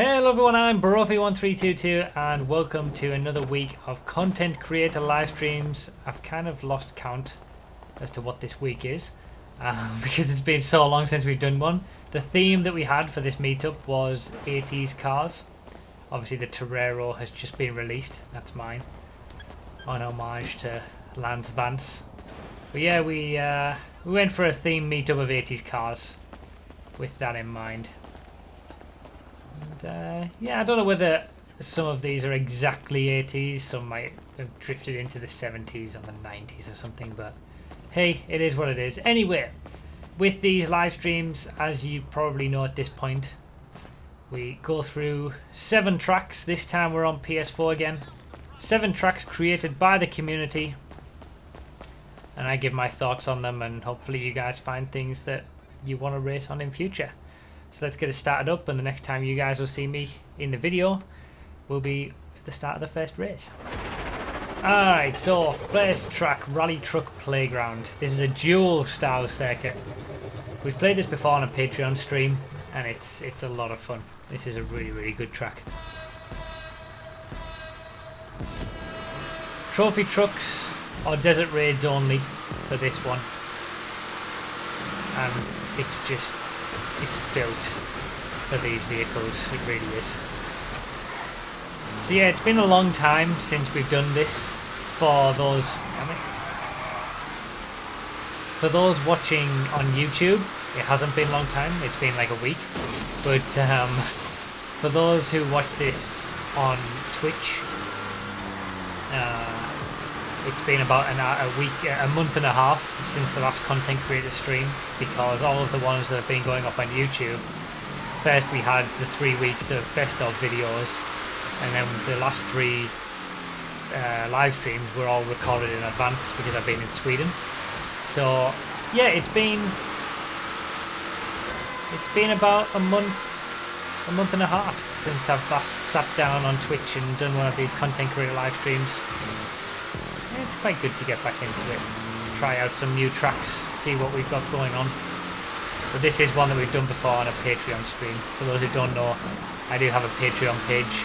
Hello everyone, I'm Barofi1322 and welcome to another week of content creator live streams. I've kind of lost count as to what this week is because it's been so long since we've done one. The theme that we had for this meetup was 80s cars. Obviously the Torero has just been released, that's mine, on homage to Lance Vance. But yeah, we went for a theme meetup of 80s cars with that in mind. And yeah, I don't know whether some of these are exactly 80s, some might have drifted into the 70s or the 90s or something, but hey, it is what it is. Anyway, with these live streams, as you probably know at this point, we go through 7 tracks. This time we're on PS4 again. 7 tracks created by the community, and I give my thoughts on them, and hopefully you guys find things that you want to race on in future. So let's get it started up, and the next time you guys will see me in the video will be at the start of the first race. Alright, so first track, Rally Truck Playground. This is a dual style circuit. We've played this before on a Patreon stream, and it's a lot of fun. This is a really good track. Trophy trucks or desert raids only for this one, and it's built for these vehicles, it really is. So yeah, it's been a long time since we've done this. For those watching on YouTube, it hasn't been a long time, it's been like a week. But for those who watch this on Twitch, it's been about a month and a half since the last content creator stream, because all of the ones that have been going up on YouTube, first we had the 3 weeks of best of videos, and then the last 3 live streams were all recorded in advance because I've been in Sweden. So yeah, it's been about a month and a half since I've last sat down on Twitch and done one of these content creator live streams. It's quite good to get back into it, to try out some new tracks, see what we've got going on. But this is one that we've done before on a Patreon stream. For those who don't know, I do have a Patreon page,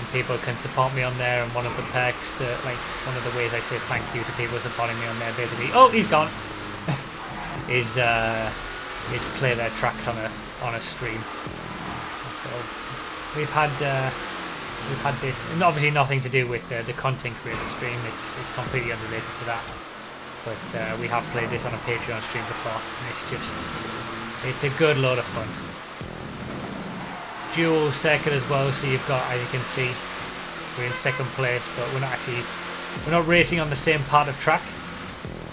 and people can support me on there, and one of the perks, one of the ways I say thank you to people supporting me on there, basically, oh, he's gone, is play their tracks on a stream. So we've had this, and obviously nothing to do with the content creator stream, it's completely unrelated to that, but we have played this on a Patreon stream before, and it's a good load of fun. Dual circuit as well, so you've got, as you can see, we're in second place, but we're not racing on the same part of track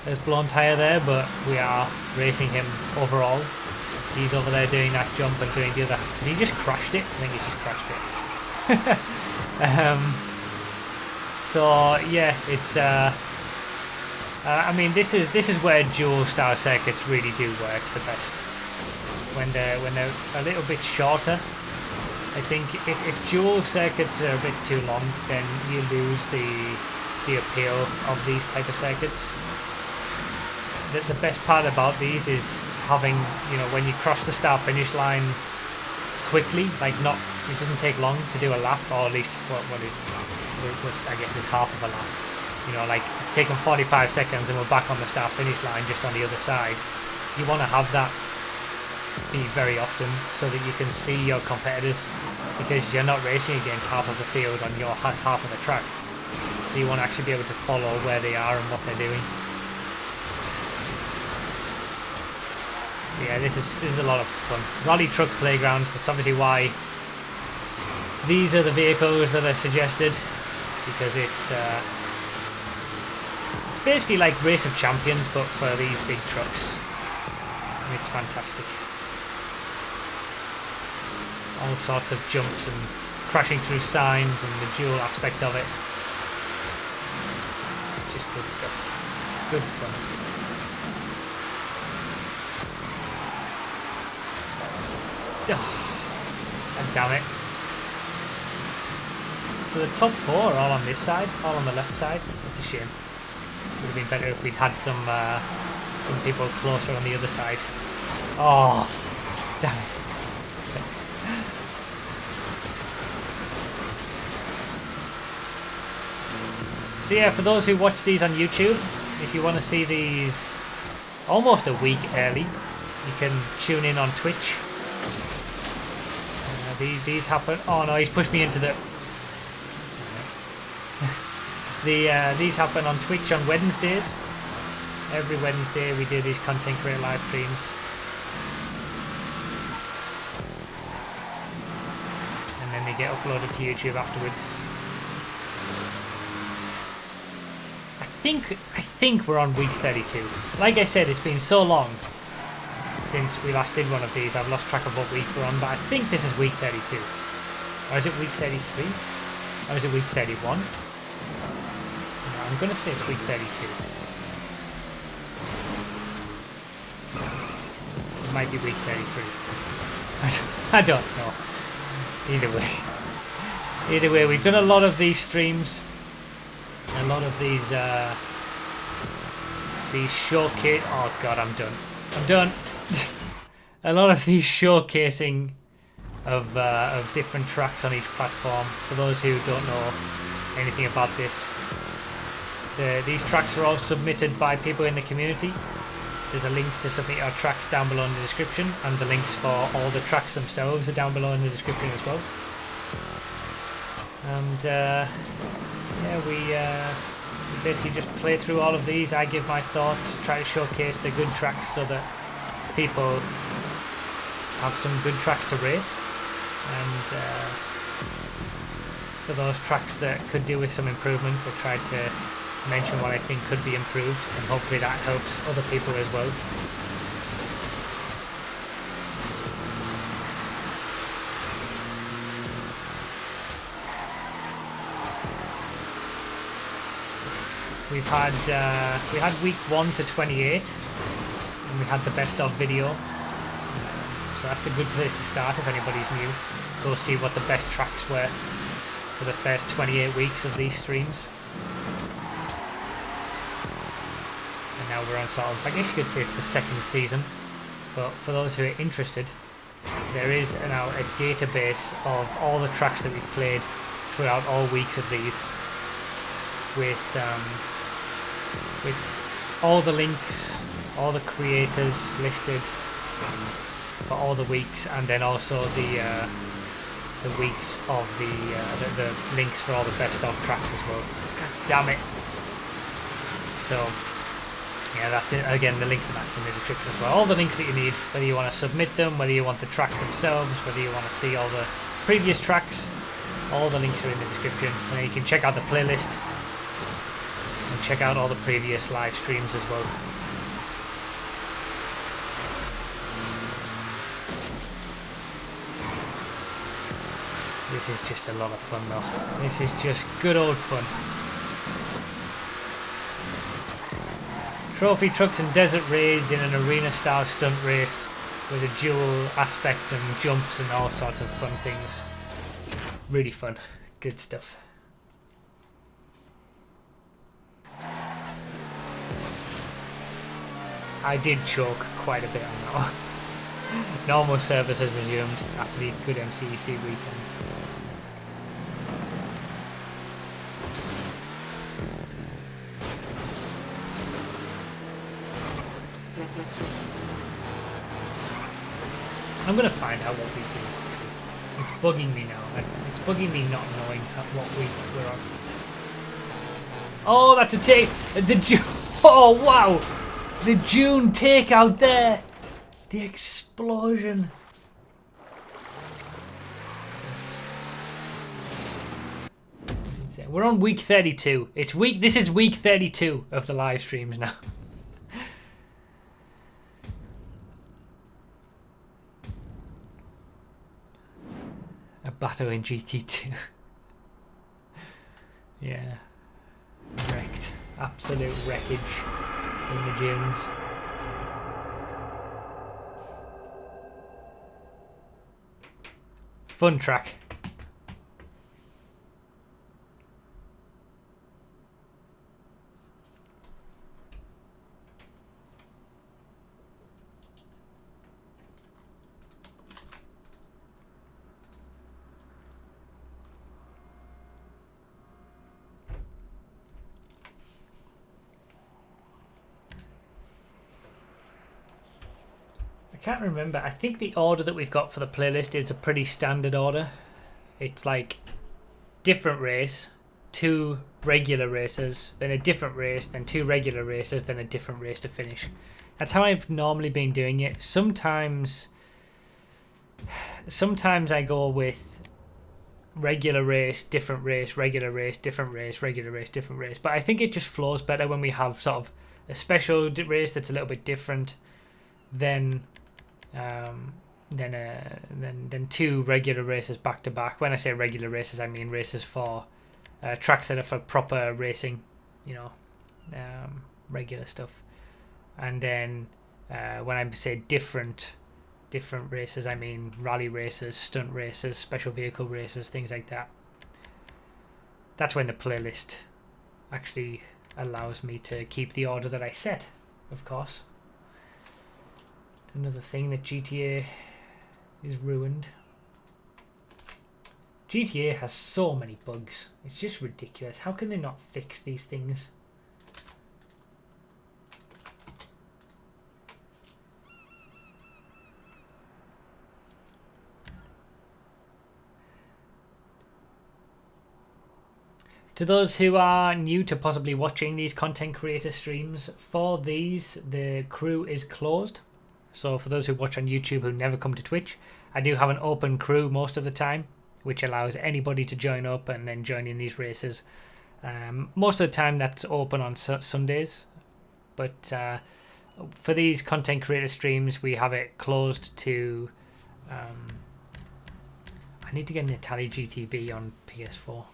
as Blown Tyre there, but we are racing him overall. He's over there doing that jump and doing the other. Did he just crashed it? I think he just crashed it. So yeah, it's I mean, this is where dual style circuits really do work the best. When they're a little bit shorter, I think if dual circuits are a bit too long, then you lose the appeal of these type of circuits. The best part about these is having, when you cross the start finish line quickly, it doesn't take long to do a lap, or at least what I guess is half of a lap. It's taken 45 seconds and we're back on the start finish line just on the other side. You want to have that be very often so that you can see your competitors, because you're not racing against half of the field on your half of the track. So you want to actually be able to follow where they are and what they're doing. Yeah, this is a lot of fun. Rally Truck Playground, that's obviously why these are the vehicles that are suggested, because it's basically like Race of Champions, but for these big trucks. And it's fantastic. All sorts of jumps and crashing through signs and the dual aspect of it. Just good stuff. Good fun. Oh, damn it. So the top 4 are all on this side, all on the left side. That's a shame. Would have been better if we'd had some people closer on the other side. Oh, damn it. So yeah, for those who watch these on YouTube, if you want to see these almost a week early, you can tune in on Twitch. These happen. Oh no, he's pushed me into the. These happen on Twitch on Wednesdays. Every Wednesday we do these content creator live streams. And then they get uploaded to YouTube afterwards. I think we're on week 32. Like I said, it's been so long since we last did one of these. I've lost track of what week we're on, but I think this is week 32. Or is it week 33? Or is it week 31? No, I'm going to say it's week 32. It might be week 33. I don't know. Either way, we've done a lot of these streams. A lot of these showcase. Oh god, I'm done. A lot of these showcasing of different tracks on each platform. For those who don't know anything about this, these tracks are all submitted by people in the community. There's a link to submit your tracks down below in the description, and the links for all the tracks themselves are down below in the description as well. And yeah, we basically just play through all of these. I give my thoughts, try to showcase the good tracks so that people have some good tracks to race. And for those tracks that could do with some improvements, I try to mention what I think could be improved, and hopefully that helps other people as well. We had week 1 to 28, and we had the best of video. So that's a good place to start if anybody's new. Go see what the best tracks were for the first 28 weeks of these streams. And now we're on sort of, I guess you could say it's the second season. But for those who are interested, there is now a database of all the tracks that we've played throughout all weeks of these, with all the links, all the creators listed for all the weeks, and then also the weeks of the links for all the best of tracks as well. God damn it! So yeah, that's it. Again, the link for that's in the description as well. All the links that you need, whether you want to submit them, whether you want the tracks themselves, whether you want to see all the previous tracks, all the links are in the description, and then you can check out the playlist and check out all the previous live streams as well. This is just a lot of fun though. This is just good old fun. Trophy trucks and desert raids in an arena style stunt race with a dual aspect and jumps and all sorts of fun things. Really fun. Good stuff. I did choke quite a bit on that one. Normal service has resumed after the good MCEC weekend. I'm gonna find out what week it is. It's bugging me now. It's bugging me not knowing what week we're on. Oh, that's a take. The June. Oh wow, the June take out there. The explosion. We're on week 32. This is week 32 of the live streams now. A battle in GT2. Yeah. Wrecked. Absolute wreckage in the dunes. Fun track. can't remember. I think the order that we've got for the playlist is a pretty standard order. It's like different race, 2 regular races, then a different race, then 2 regular races, then a different race to finish. That's how I've normally been doing it. Sometimes I go with regular race, different race, regular race, different race, regular race, different race. But I think it just flows better when we have sort of a special race that's a little bit different than 2 regular races back to back. When I say regular races, I mean races for tracks that are for proper racing, you know, regular stuff. And then when I say different races, I mean rally races, stunt races, special vehicle races, things like that. That's when the playlist actually allows me to keep the order that I set, of course. Another thing that GTA is ruined. GTA has so many bugs. It's just ridiculous. How can they not fix these things? To those who are new to possibly watching these content creator streams, for these, the crew is closed. So for those who watch on YouTube who never come to Twitch, I do have an open crew most of the time, which allows anybody to join up and then join in these races. Most of the time that's open on Sundays, but for these content creator streams we have it closed to... I need to get an Italy GTB on PS4.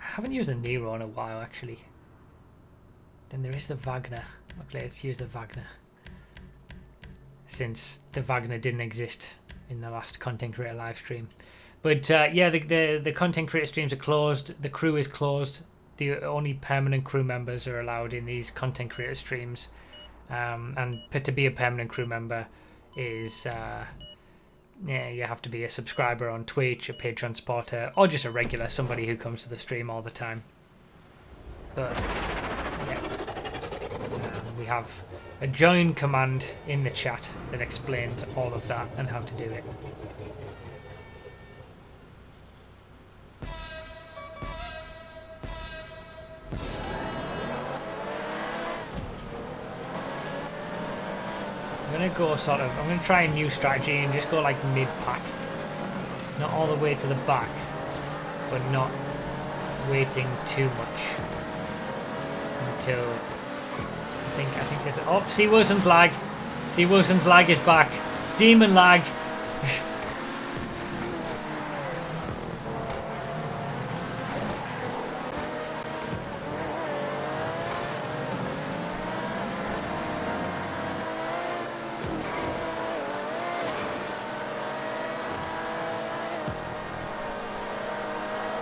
I haven't used the Nero in a while actually. Then there is the Wagner. Okay, let's use the Wagner, since the Wagner didn't exist in the last content creator live stream. But yeah, the content creator streams are closed. The crew is closed. The only permanent crew members are allowed in these content creator streams. And to be a permanent crew member is yeah, you have to be a subscriber on Twitch, a Patreon supporter, or just a regular, somebody who comes to the stream all the time. But yeah, we have a join command in the chat that explains all of that and how to do it. I'm going to go I'm going to try a new strategy and just go like mid-pack. Not all the way to the back, but not waiting too much until I think there's... Oh, see Wilson's lag. See Wilson's lag is back. Demon lag.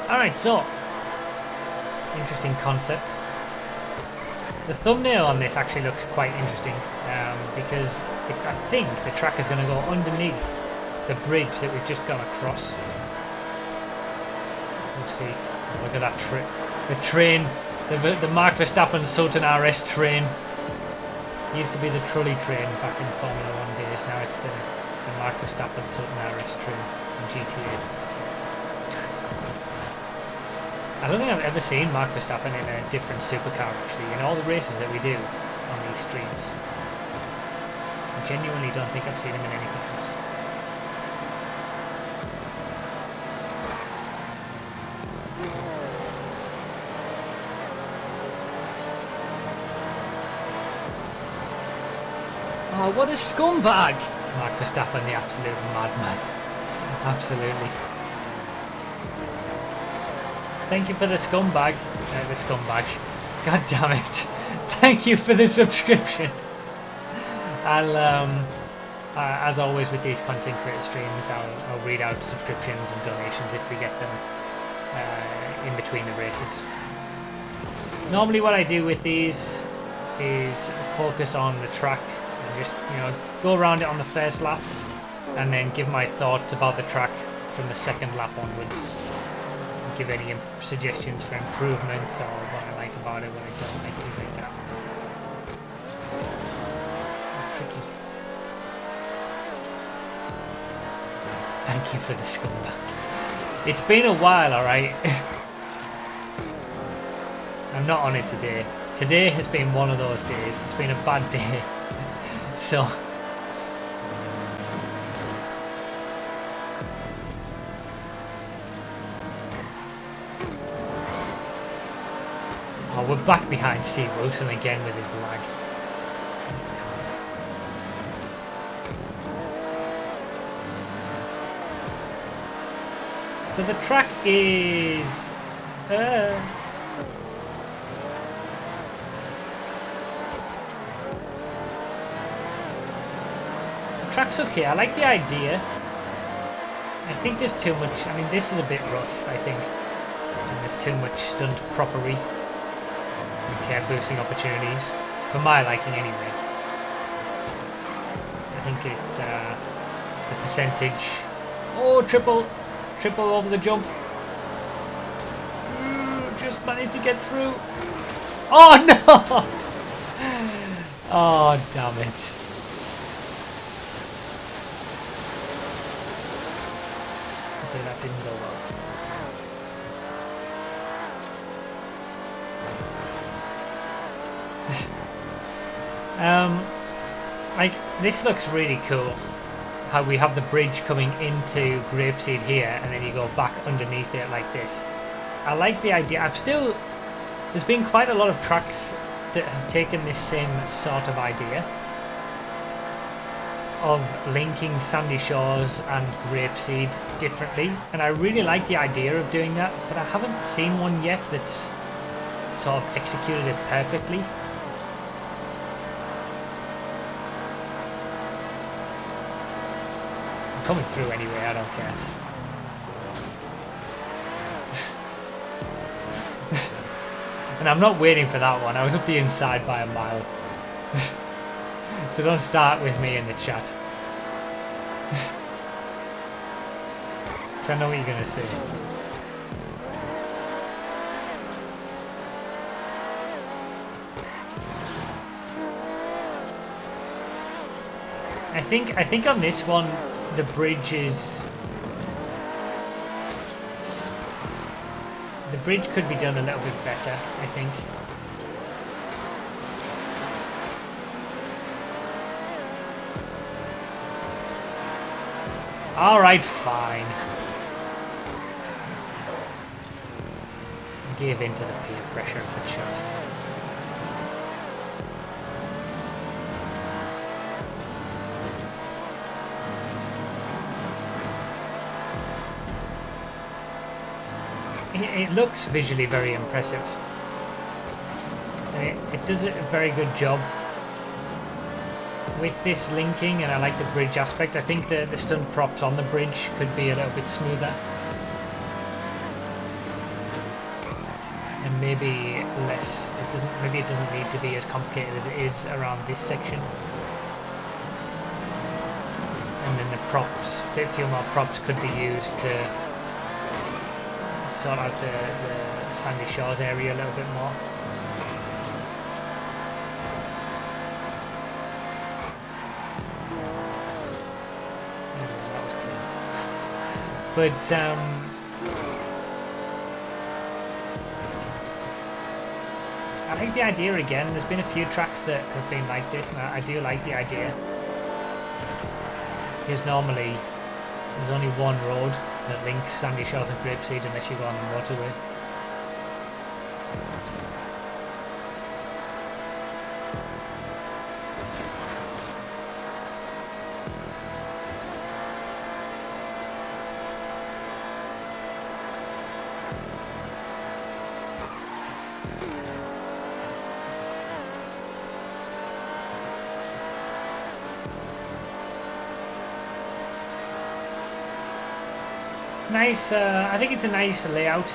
Alright, so, interesting concept. The thumbnail on this actually looks quite interesting, because I think the track is going to go underneath the bridge that we've just gone across. We'll see. Look at that the train, the Mark Verstappen Sultan RS train. It used to be the trolley train back in Formula 1 days, now it's the Mark Verstappen Sultan RS train in GTA. I don't think I've ever seen Mark Verstappen in a different supercar actually, in all the races that we do on these streams. I genuinely don't think I've seen him in anything else. Oh, what a scumbag! Mark Verstappen, the absolute madman. Absolutely. Thank you for the scumbag. The scumbag. God damn it. Thank you for the subscription. I'll, as always with these content creator streams, I'll read out subscriptions and donations if we get them in between the races. Normally what I do with these is focus on the track and just, you know, go around it on the first lap and then give my thoughts about the track from the second lap onwards. Give any suggestions for improvements or what I like about it, what I don't like, things like that. Tricky Thank you for the scumbag. It's been a while, alright? I'm not on it today. Today has been one of those days. It's been a bad day. So... oh, we're back behind Steve Wilson again with his lag. So the track is... the track's okay. I like the idea. I think there's too much... I mean, this is a bit rough, I think. And there's too much stunt propery. Care boosting opportunities. For my liking, anyway. I think it's the percentage... oh, triple over the jump. Just managed to get through. Oh no! Oh damn it. Okay, that didn't go well. Like, this looks really cool. How we have the bridge coming into Grapeseed here, and then you go back underneath it like this. I like the idea. There's been quite a lot of tracks that have taken this same sort of idea of linking Sandy Shores and Grapeseed differently, and I really like the idea of doing that, but I haven't seen one yet that's sort of executed it perfectly. Coming through anyway, I don't care. And I'm not waiting for that one. I was up the inside by a mile. So don't start with me in the chat. So I know what you're going to say. I think on this one the bridge could be done a little bit better, I think. Alright, fine. Give in to the peer pressure of the chat. It looks visually very impressive, and it does a very good job with this linking, and I like the bridge aspect. I think the stunt props on the bridge could be a little bit smoother, and maybe less. Maybe it doesn't need to be as complicated as it is around this section. And then the props, a bit few more props could be used to sort out the Sandy Shores area a little bit more. That was clean. But I like the idea again. There's been a few tracks that have been like this, and I do like the idea. Because normally there's only one road that links Sandy Shores and Grapeseed unless you go on the motorway. Nice, I think it's a nice layout.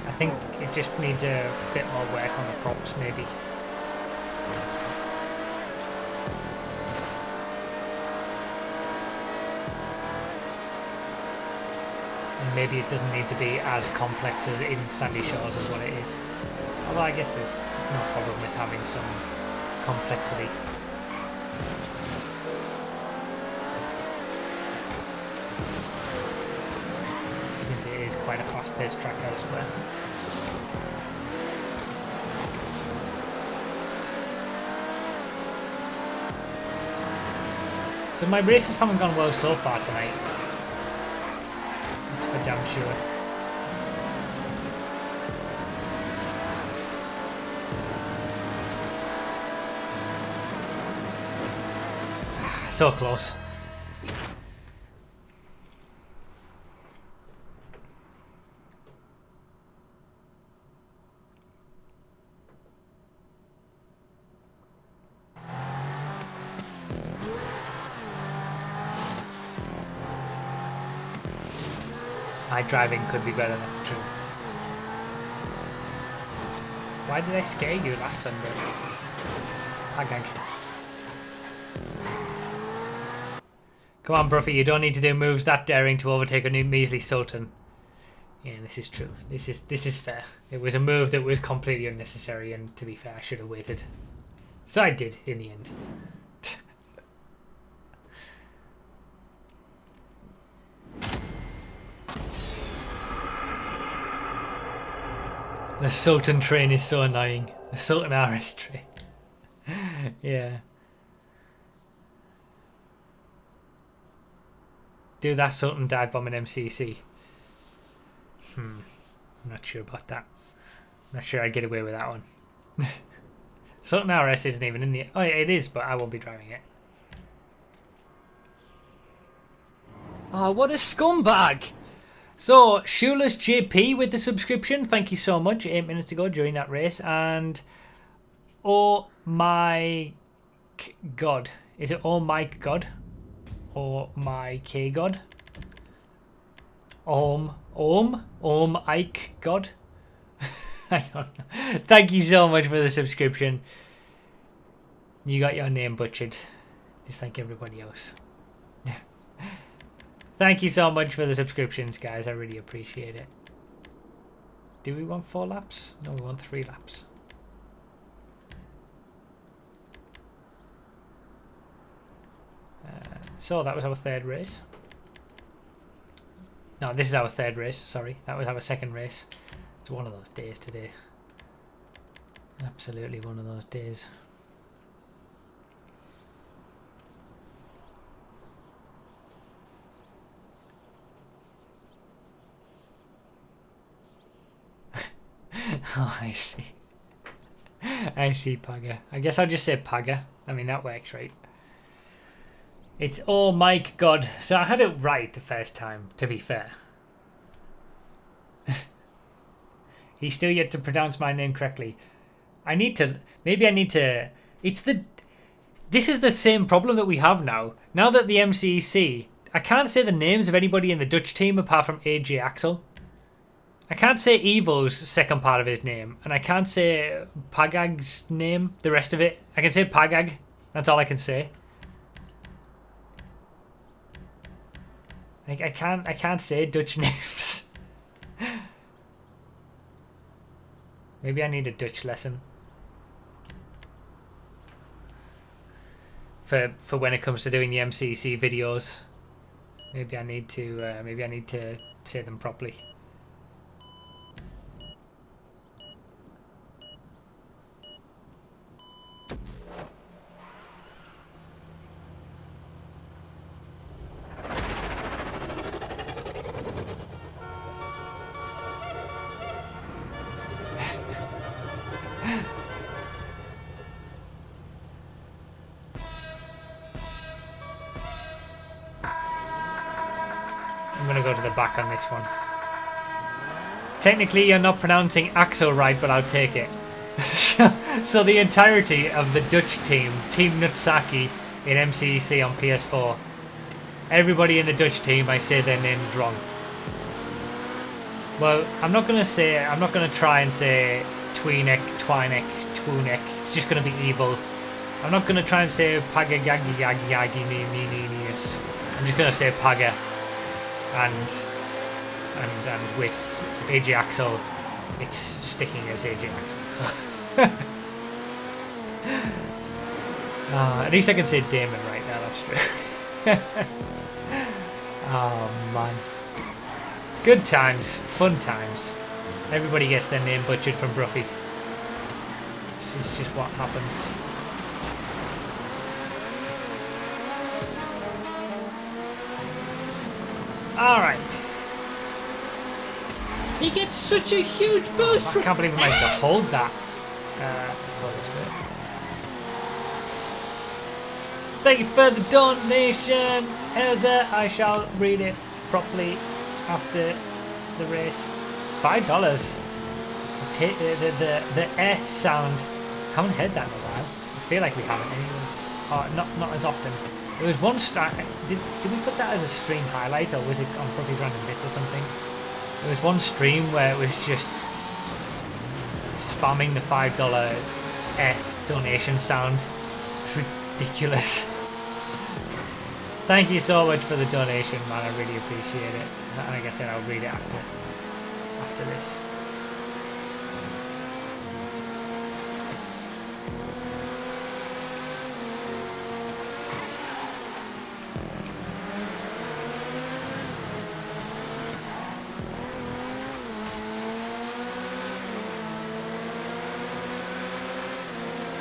I think it just needs a bit more work on the props, maybe. And maybe it doesn't need to be as complex as in Sandy Shores as what it is. Although I guess there's no problem with having some complexity. is quite a fast-paced track elsewhere. So my races haven't gone well so far tonight. That's for damn sure. So close. My driving could be better, that's true. Why did I scare you last Sunday? Agag. Come on, Bruffy, you don't need to do moves that daring to overtake a new measly Sultan. Yeah, this is true. This is fair. It was a move that was completely unnecessary, and to be fair, I should have waited. So I did, in the end. The Sultan train is so annoying. The Sultan RS train. Yeah. Do that Sultan dive bomb in MCC? I'm not sure about that. I'm not sure I'd get away with that one. Sultan RS isn't even in the... Oh, it is, but I won't be driving it. Oh, what a scumbag! So, Shoeless JP with the subscription. Thank you so much. 8 minutes ago during that race. And... Oh my... God. Is it Oh my God? Or my K God? Ike God? I don't know. Thank you so much for the subscription. You got your name butchered. Just like everybody else. Thank you so much for the subscriptions, guys. I really appreciate it. Do we want 4 laps? No, we want 3 laps. So that was our 3rd race. No, this is our 3rd race. Sorry, that was our 2nd race. It's one of those days today. Absolutely one of those days. Oh, I see. I see, Pagga. I guess I'll just say Pagga. I mean, that works, right? It's Oh my God. So I had it right the first time, to be fair. He's still yet to pronounce my name correctly. I need to... Maybe I need to... It's the... This is the same problem that we have now. Now that the MCC... I can't say the names of anybody in the Dutch team apart from AJ Axel. I can't say Evo's second part of his name. And I can't say Pagag's name, the rest of it. I can say Pagag. That's all I can say. Like, I can't say Dutch names. Maybe I need a Dutch lesson. For when it comes to doing the MCC videos. Maybe I need to say them properly. I'm going to go to the back on this one. Technically, you're not pronouncing Axel right, but I'll take it. So the entirety of the Dutch team, Team Nutsaki in MCC on PS4, everybody in the Dutch team, I say their names wrong. Well, I'm not going to try and say Tweenek, Twinek, Twoonek. It's just going to be evil. I'm not going to try and say Paga Yagi Yagi Yagi Nius. I'm just going to say Paga. And with AJ Axel, it's sticking as AJ Axel. So. At least I can say Damon right now, that's true. Oh man. Good times, fun times. Everybody gets their name butchered from Bruffy. This is just what happens. Alright. He gets such a huge boost. I can't believe I managed to hold that. Let's go this way. Thank you for the donation, Elsa. I shall read it properly after the race. $5. The air sound. Haven't heard that in a while. I feel like we haven't anyway. Or not as often. It was one. Did we put that as a stream highlight, or was it on Bruffy's Random Bits or something? There was one stream where it was just spamming the $5 donation sound. It's ridiculous. Thank you so much for the donation, man. I really appreciate it. And like I said, I'll read it after this.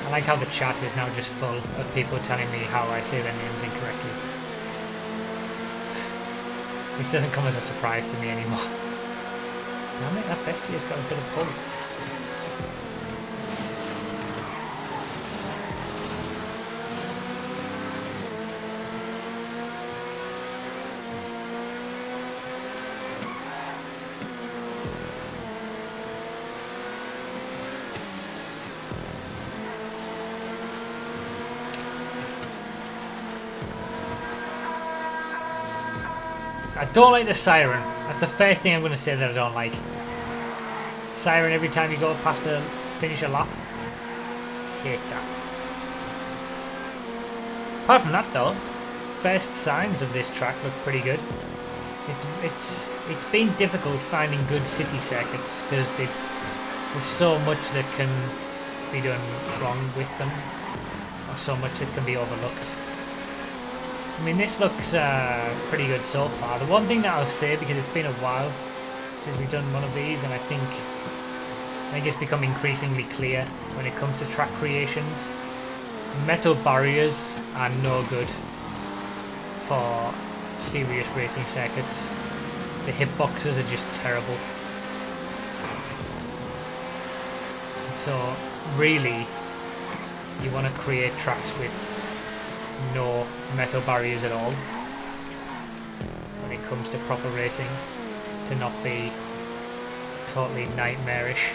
I like how the chat is now just full of people telling me how I say their names incorrectly. This doesn't come as a surprise to me anymore. Damn it, that bestie has got a bit of pull. I don't like the siren. That's the first thing I'm going to say that I don't like. Siren every time you go past a finish a lap. Hate that. Apart from that though, first signs of this track look pretty good. It's been difficult finding good city circuits because there's so much that can be done wrong with them, or so much that can be overlooked. I mean, this looks pretty good so far. The one thing that I'll say, because it's been a while since we've done one of these, and I think it's become increasingly clear when it comes to track creations, metal barriers are no good for serious racing circuits. The hitboxes are just terrible. So really, you want to create tracks with no metal barriers at all when it comes to proper racing, to not be totally nightmarish.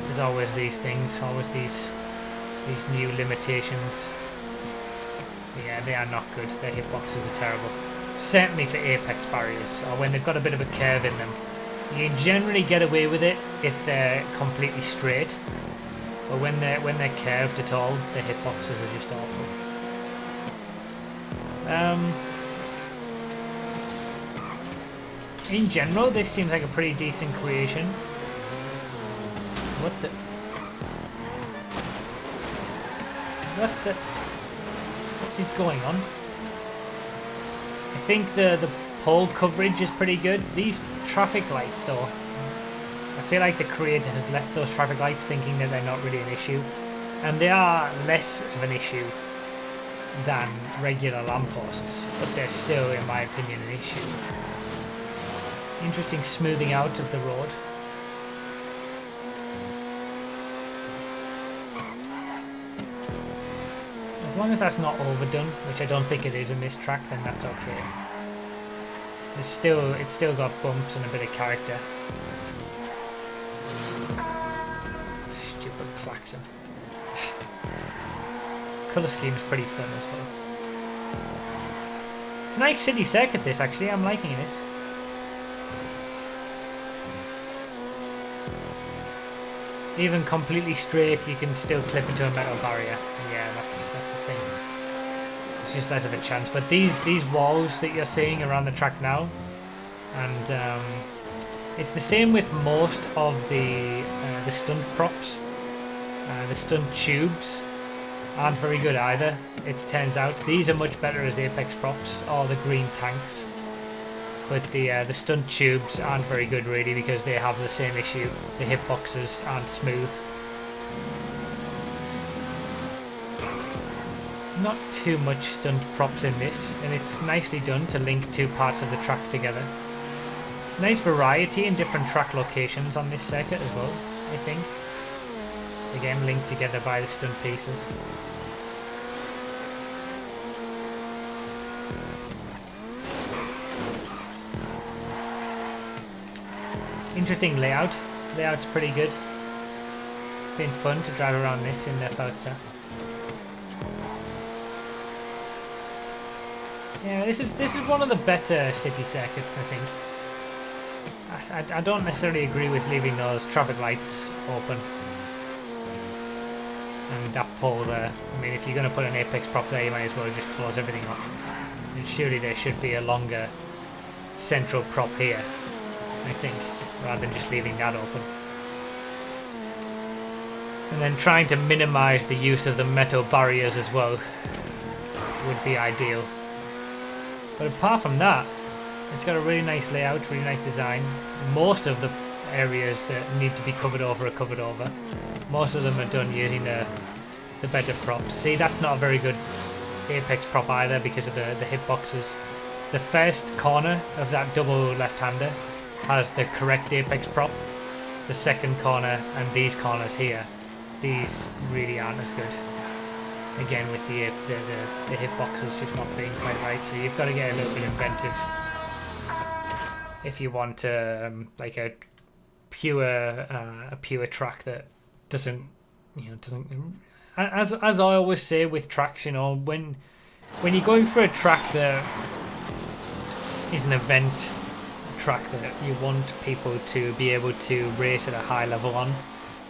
There's always these things, always these new limitations. Yeah, they are not good. Their hitboxes are terrible. Certainly for apex barriers, or when they've got a bit of a curve in them. You can generally get away with it if they're completely straight, but when they're curved at all, the hitboxes are just awful. In general, this seems like a pretty decent creation. What is going on? I think the pole coverage is pretty good. These traffic lights though, I feel like the creator has left those traffic lights thinking that they're not really an issue, and they are less of an issue than regular lampposts, but they're still, in my opinion, an issue. Interesting smoothing out of the road. As long as that's not overdone, which I don't think it is in this track, then that's okay. It's still got bumps and a bit of character. Stupid klaxon. Colour scheme's pretty fun as well. It's a nice city circuit this actually, I'm liking this. Even completely straight you can still clip into a metal barrier. Yeah, that's the thing. It's just less of a chance. But these walls that you're seeing around the track now, and it's the same with most of the stunt props, the stunt tubes. aren't very good either, it turns out. These are much better as apex props, or the green tanks. But the stunt tubes aren't very good really because they have the same issue. The hitboxes aren't smooth. Not too much stunt props in this, and it's nicely done to link two parts of the track together. Nice variety in different track locations on this circuit as well, I think. Again, linked together by the stunt pieces. Interesting layout. Layout's pretty good. It's been fun to drive around this in the Forza. Yeah, this is one of the better city circuits, I think. I don't necessarily agree with leaving those traffic lights open. And that pole there. I mean, if you're going to put an apex prop there, you might as well just close everything off. And surely there should be a longer central prop here, I think, rather than just leaving that open. And then trying to minimize the use of the metal barriers as well would be ideal. But apart from that, it's got a really nice layout, really nice design. Most of the areas that need to be covered over are covered over. Most of them are done using the better props. See, that's not a very good apex prop either because of the hitboxes. The first corner of that double left-hander has the correct apex prop. The second corner and these corners here, these really aren't as good. Again, with the hitboxes just not being quite right, so you've got to get a little bit inventive if you want like a pure track that doesn't as I always say with tracks, you know, when you're going for a track that is an event track that you want people to be able to race at a high level on,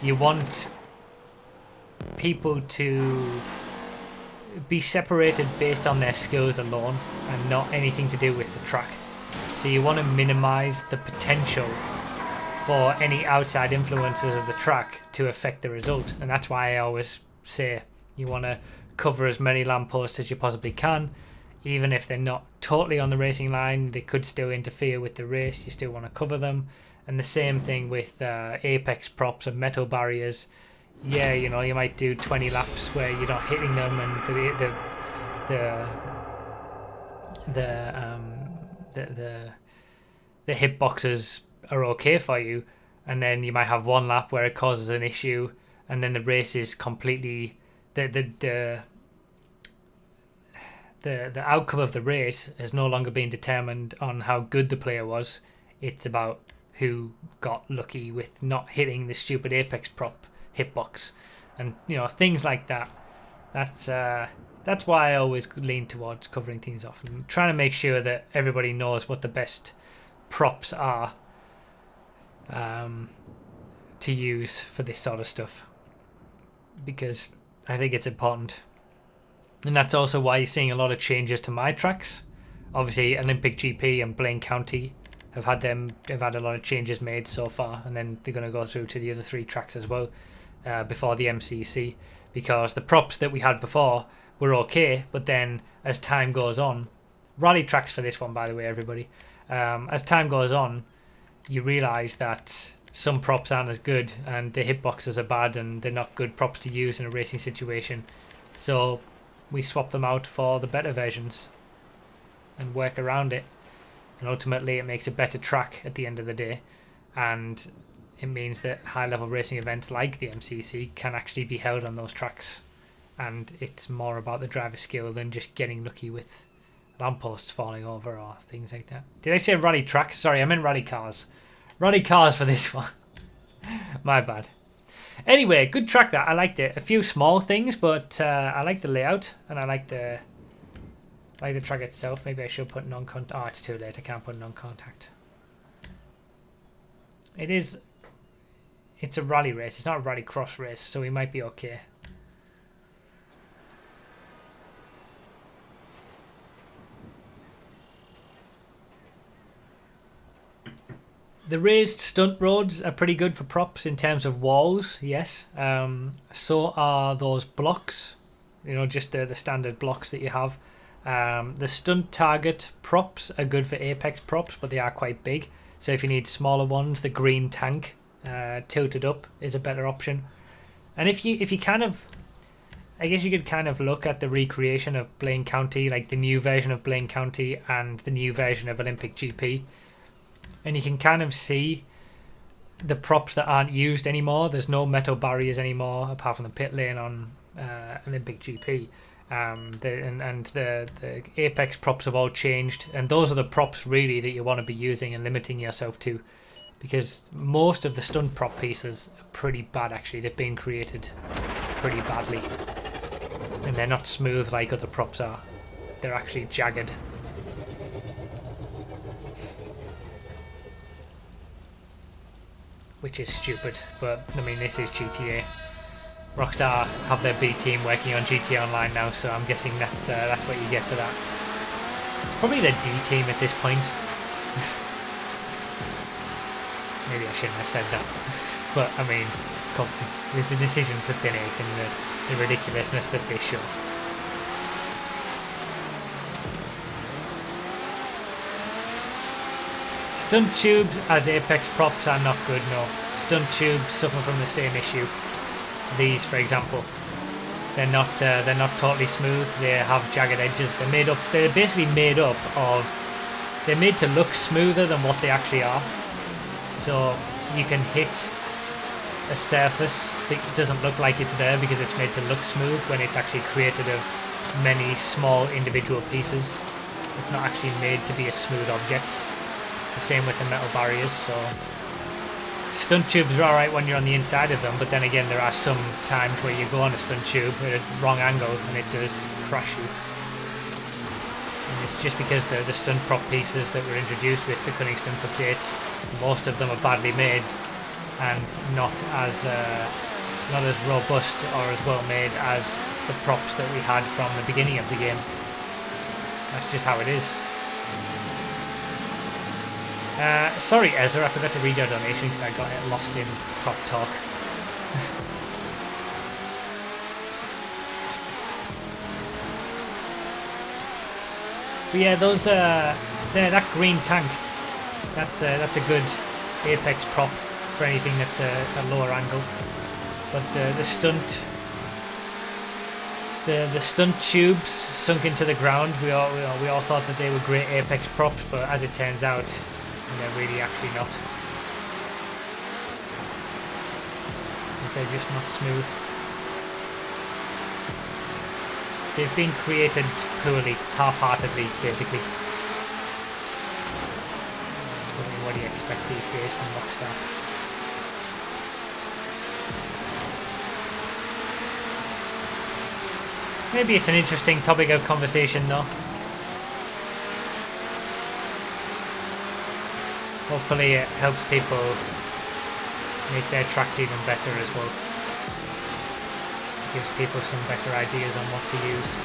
you want people to be separated based on their skills alone and not anything to do with the track. So you want to minimize the potential for any outside influences of the track to affect the result, and that's why I always say you want to cover as many lampposts as you possibly can. Even if they're not totally on the racing line, they could still interfere with the race. You still want to cover them. And the same thing with apex props and metal barriers. Yeah, you know, you might do 20 laps where you're not hitting them, and the hitboxes are okay for you, and then you might have one lap where it causes an issue, and then the race is completely the outcome of the race has no longer been determined on how good the player was. It's about who got lucky with not hitting the stupid apex prop hitbox, and you know, things like that. That's why I always lean towards covering things off and trying to make sure that everybody knows what the best props are to use for this sort of stuff, because I think it's important. And that's also why you're seeing a lot of changes to my tracks. Obviously, Olympic GP and Blaine County have had a lot of changes made so far, and then they're going to go through to the other three tracks as well before the MCC, because the props that we had before were okay, but then as time goes on, rally tracks for this one, by the way, everybody, as time goes on, you realise that some props aren't as good, and the hitboxes are bad, and they're not good props to use in a racing situation. So we swap them out for the better versions and work around it, and ultimately it makes a better track at the end of the day, and it means that high level racing events like the MCC can actually be held on those tracks, and it's more about the driver skill than just getting lucky with lampposts falling over or things like that. Did I say rally tracks? Sorry, I meant rally cars. Rally cars for this one. My bad. Anyway, good track that. I liked it. A few small things, but I like the layout, and I like the track itself. Maybe I should put non-contact. Oh, it's too late. I can't put non-contact. It's a rally race. It's not a rally cross race, so we might be okay. The raised stunt roads are pretty good for props in terms of walls, yes. So are those blocks you know, just the standard blocks that you have. The stunt target props are good for Apex props, but they are quite big. So if you need smaller ones, the green tank tilted up is a better option. And if you kind of, I guess you could kind of look at the recreation of Blaine County, like the new version of Blaine County and the new version of Olympic GP, and you can kind of see the props that aren't used anymore. There's no metal barriers anymore, apart from the pit lane on Olympic GP. The Apex props have all changed, and those are the props really that you want to be using and limiting yourself to, because most of the stunt prop pieces are pretty bad. Actually, they've been created pretty badly, and they're not smooth like other props are. They're actually jagged. Which is stupid, but I mean, this is GTA. Rockstar have their B team working on GTA Online now, so I'm guessing that's what you get for that. It's probably the D team at this point. Maybe I shouldn't have said that, but I mean, with the decisions that they make and the ridiculousness that they show. Stunt tubes as Apex props are not good, no. Stunt tubes suffer from the same issue. These, for example, they're not totally smooth. They have jagged edges. They're basically made up of. They're made to look smoother than what they actually are. So you can hit a surface that doesn't look like it's there because it's made to look smooth when it's actually created of many small individual pieces. It's not actually made to be a smooth object. It's the same with the metal barriers. So stunt tubes are alright when you're on the inside of them, but then again there are some times where you go on a stunt tube at a wrong angle and it does crush you. And it's just because the stunt prop pieces that were introduced with the Cunning Stunts update, most of them are badly made and not as robust or as well made as the props that we had from the beginning of the game. That's just how it is. Sorry Ezra, I forgot to read your donation because I got it lost in prop talk. But yeah, those that green tank, that's a good Apex prop for anything that's a lower angle. But the stunt tubes sunk into the ground, we all thought that they were great Apex props, but as it turns out, they're really actually not. They're just not smooth. They've been created poorly, half-heartedly, basically. I mean, what do you expect these days from Rockstar? Maybe it's an interesting topic of conversation, though. Hopefully it helps people make their tracks even better as well. Gives people some better ideas on what to use.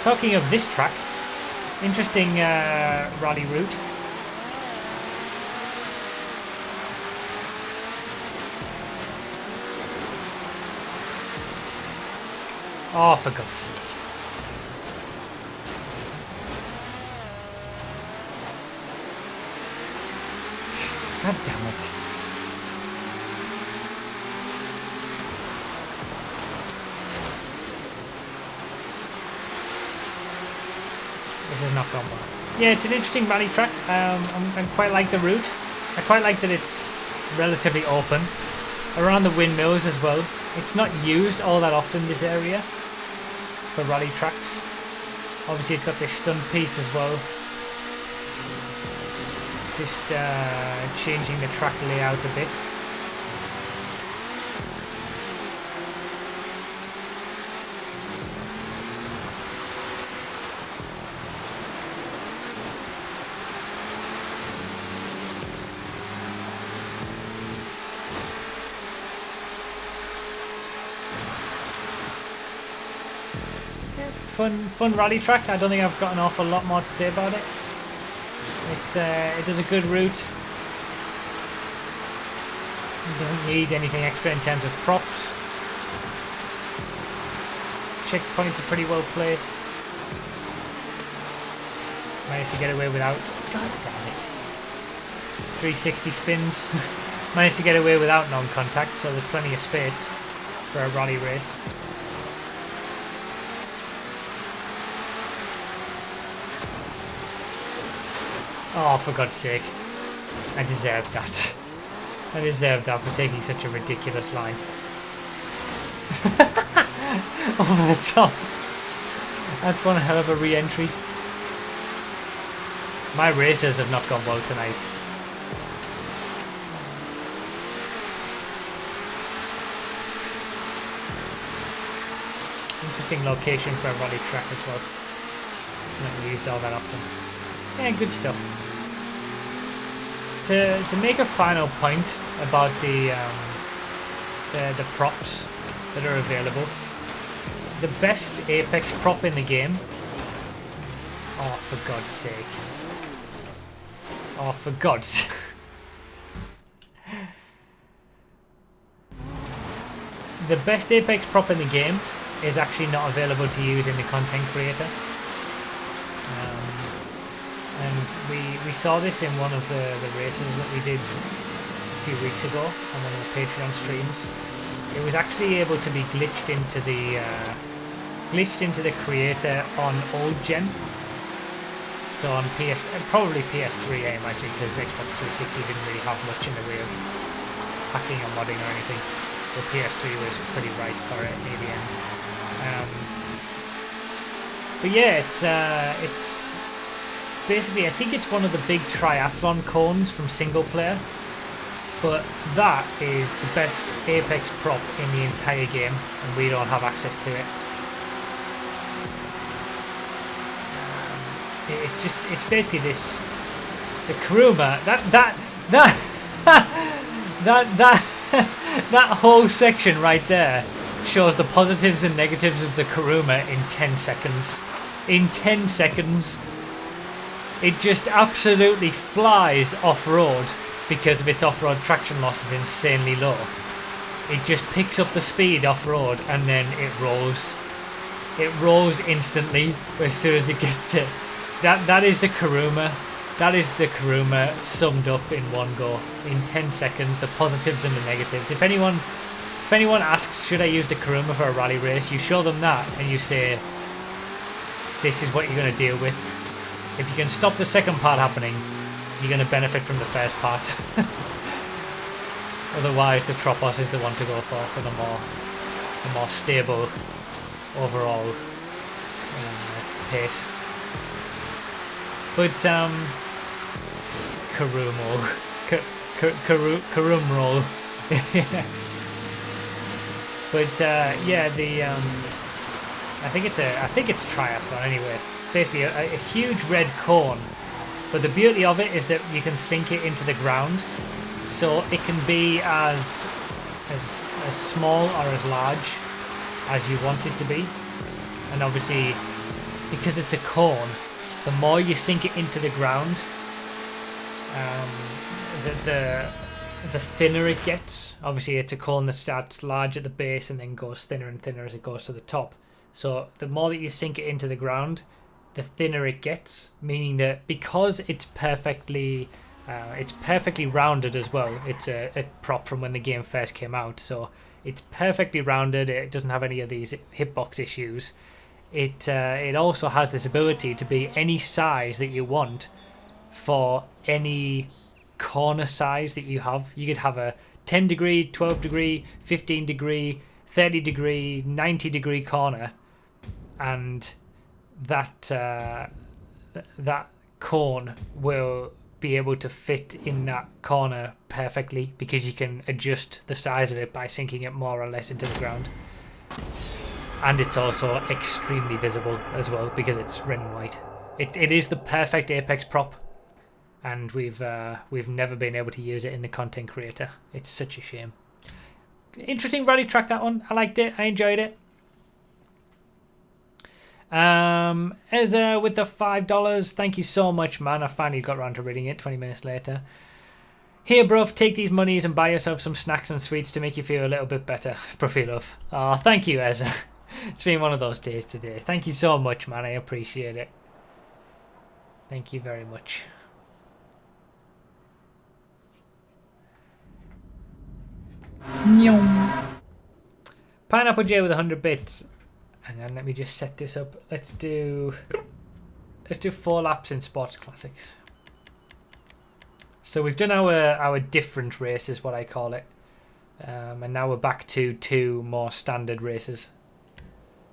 Talking of this track, interesting rally route. Oh, for God's sake. God damn it. It has not gone well. Yeah, it's an interesting rally track. I quite like the route. I quite like that it's relatively open. Around the windmills as well. It's not used all that often, this area, for rally tracks. Obviously it's got this stunt piece as well. Just changing the track layout a bit. Fun rally track. I don't think I've got an awful lot more to say about it. It does a good route. It doesn't need anything extra in terms of props. checkpoints are pretty well placed. Managed to get away without... God damn it. 360 spins. Managed to get away without non-contact, so there's plenty of space for a rally race. Oh, for God's sake. I deserved that. I deserved that for taking such a ridiculous line. Over the top. That's one hell of a re-entry. My races have not gone well tonight. Interesting location for a rally track as well. Not used all that often. Yeah, good stuff. To make a final point about the props that are available, the best Apex prop in the game. Oh, for God's sake! Oh, for God's sake! The best Apex prop in the game is actually not available to use in the content creator. And we saw this in one of the races that we did a few weeks ago on one of the Patreon streams. It was actually able to be glitched into the creator on old gen. So on probably PS3 I imagine, because Xbox 360 didn't really have much in the way of hacking or modding or anything. The PS3 was pretty right for it near the end. But yeah, it's basically, I think it's one of the big triathlon cones from single player, but that is the best Apex prop in the entire game, and we don't have access to it. It's basically this, the Kuruma, that whole section right there shows the positives and negatives of the Kuruma in 10 seconds. In 10 seconds. It just absolutely flies off-road because of its off-road traction loss is insanely low. It just picks up the speed off-road and then it rolls. It rolls instantly as soon as it gets to... That is the Kuruma. That is the Kuruma summed up in one go. In 10 seconds, the positives and the negatives. If anyone asks, should I use the Kuruma for a rally race, you show them that and you say, this is what you're going to deal with. If you can stop the second part happening, you're going to benefit from the first part. Otherwise, the Tropos is the one to go for the more stable overall pace. But Karumroll. But yeah, the I think it's triathlon anyway. Basically a huge red cone, but the beauty of it is that you can sink it into the ground, so it can be as small or as large as you want it to be. And obviously, because it's a cone, the more you sink it into the ground, the thinner it gets. Obviously, it's a cone that starts large at the base and then goes thinner and thinner as it goes to the top. So the more that you sink it into the ground, the thinner it gets, meaning that because it's perfectly rounded as well. It's a prop from when the game first came out, so it's perfectly rounded. It doesn't have any of these hitbox issues. It also has this ability to be any size that you want for any corner size that you have. You could have a 10 degree, 12 degree, 15 degree, 30 degree, 90 degree corner, and that cone will be able to fit in that corner perfectly because you can adjust the size of it by sinking it more or less into the ground. And it's also extremely visible as well because it's red and white. It is the perfect Apex prop, and we've never been able to use it in the content creator. It's such a shame. Interesting rally track, that one. I liked it. I enjoyed it. Ezra with the $5, thank you so much, man. I finally got around to reading it 20 minutes later. Here, bruv, take these monies and buy yourself some snacks and sweets to make you feel a little bit better. Profilov. Oh, thank you, Ezra. It's been one of those days today. Thank you so much, man. I appreciate it. Thank you very much. Pineapple J with 100 bits. Hang on, let me just set this up. Let's do 4 laps in Sports Classics. So we've done our different races, what I call it. And now we're back to 2 more standard races.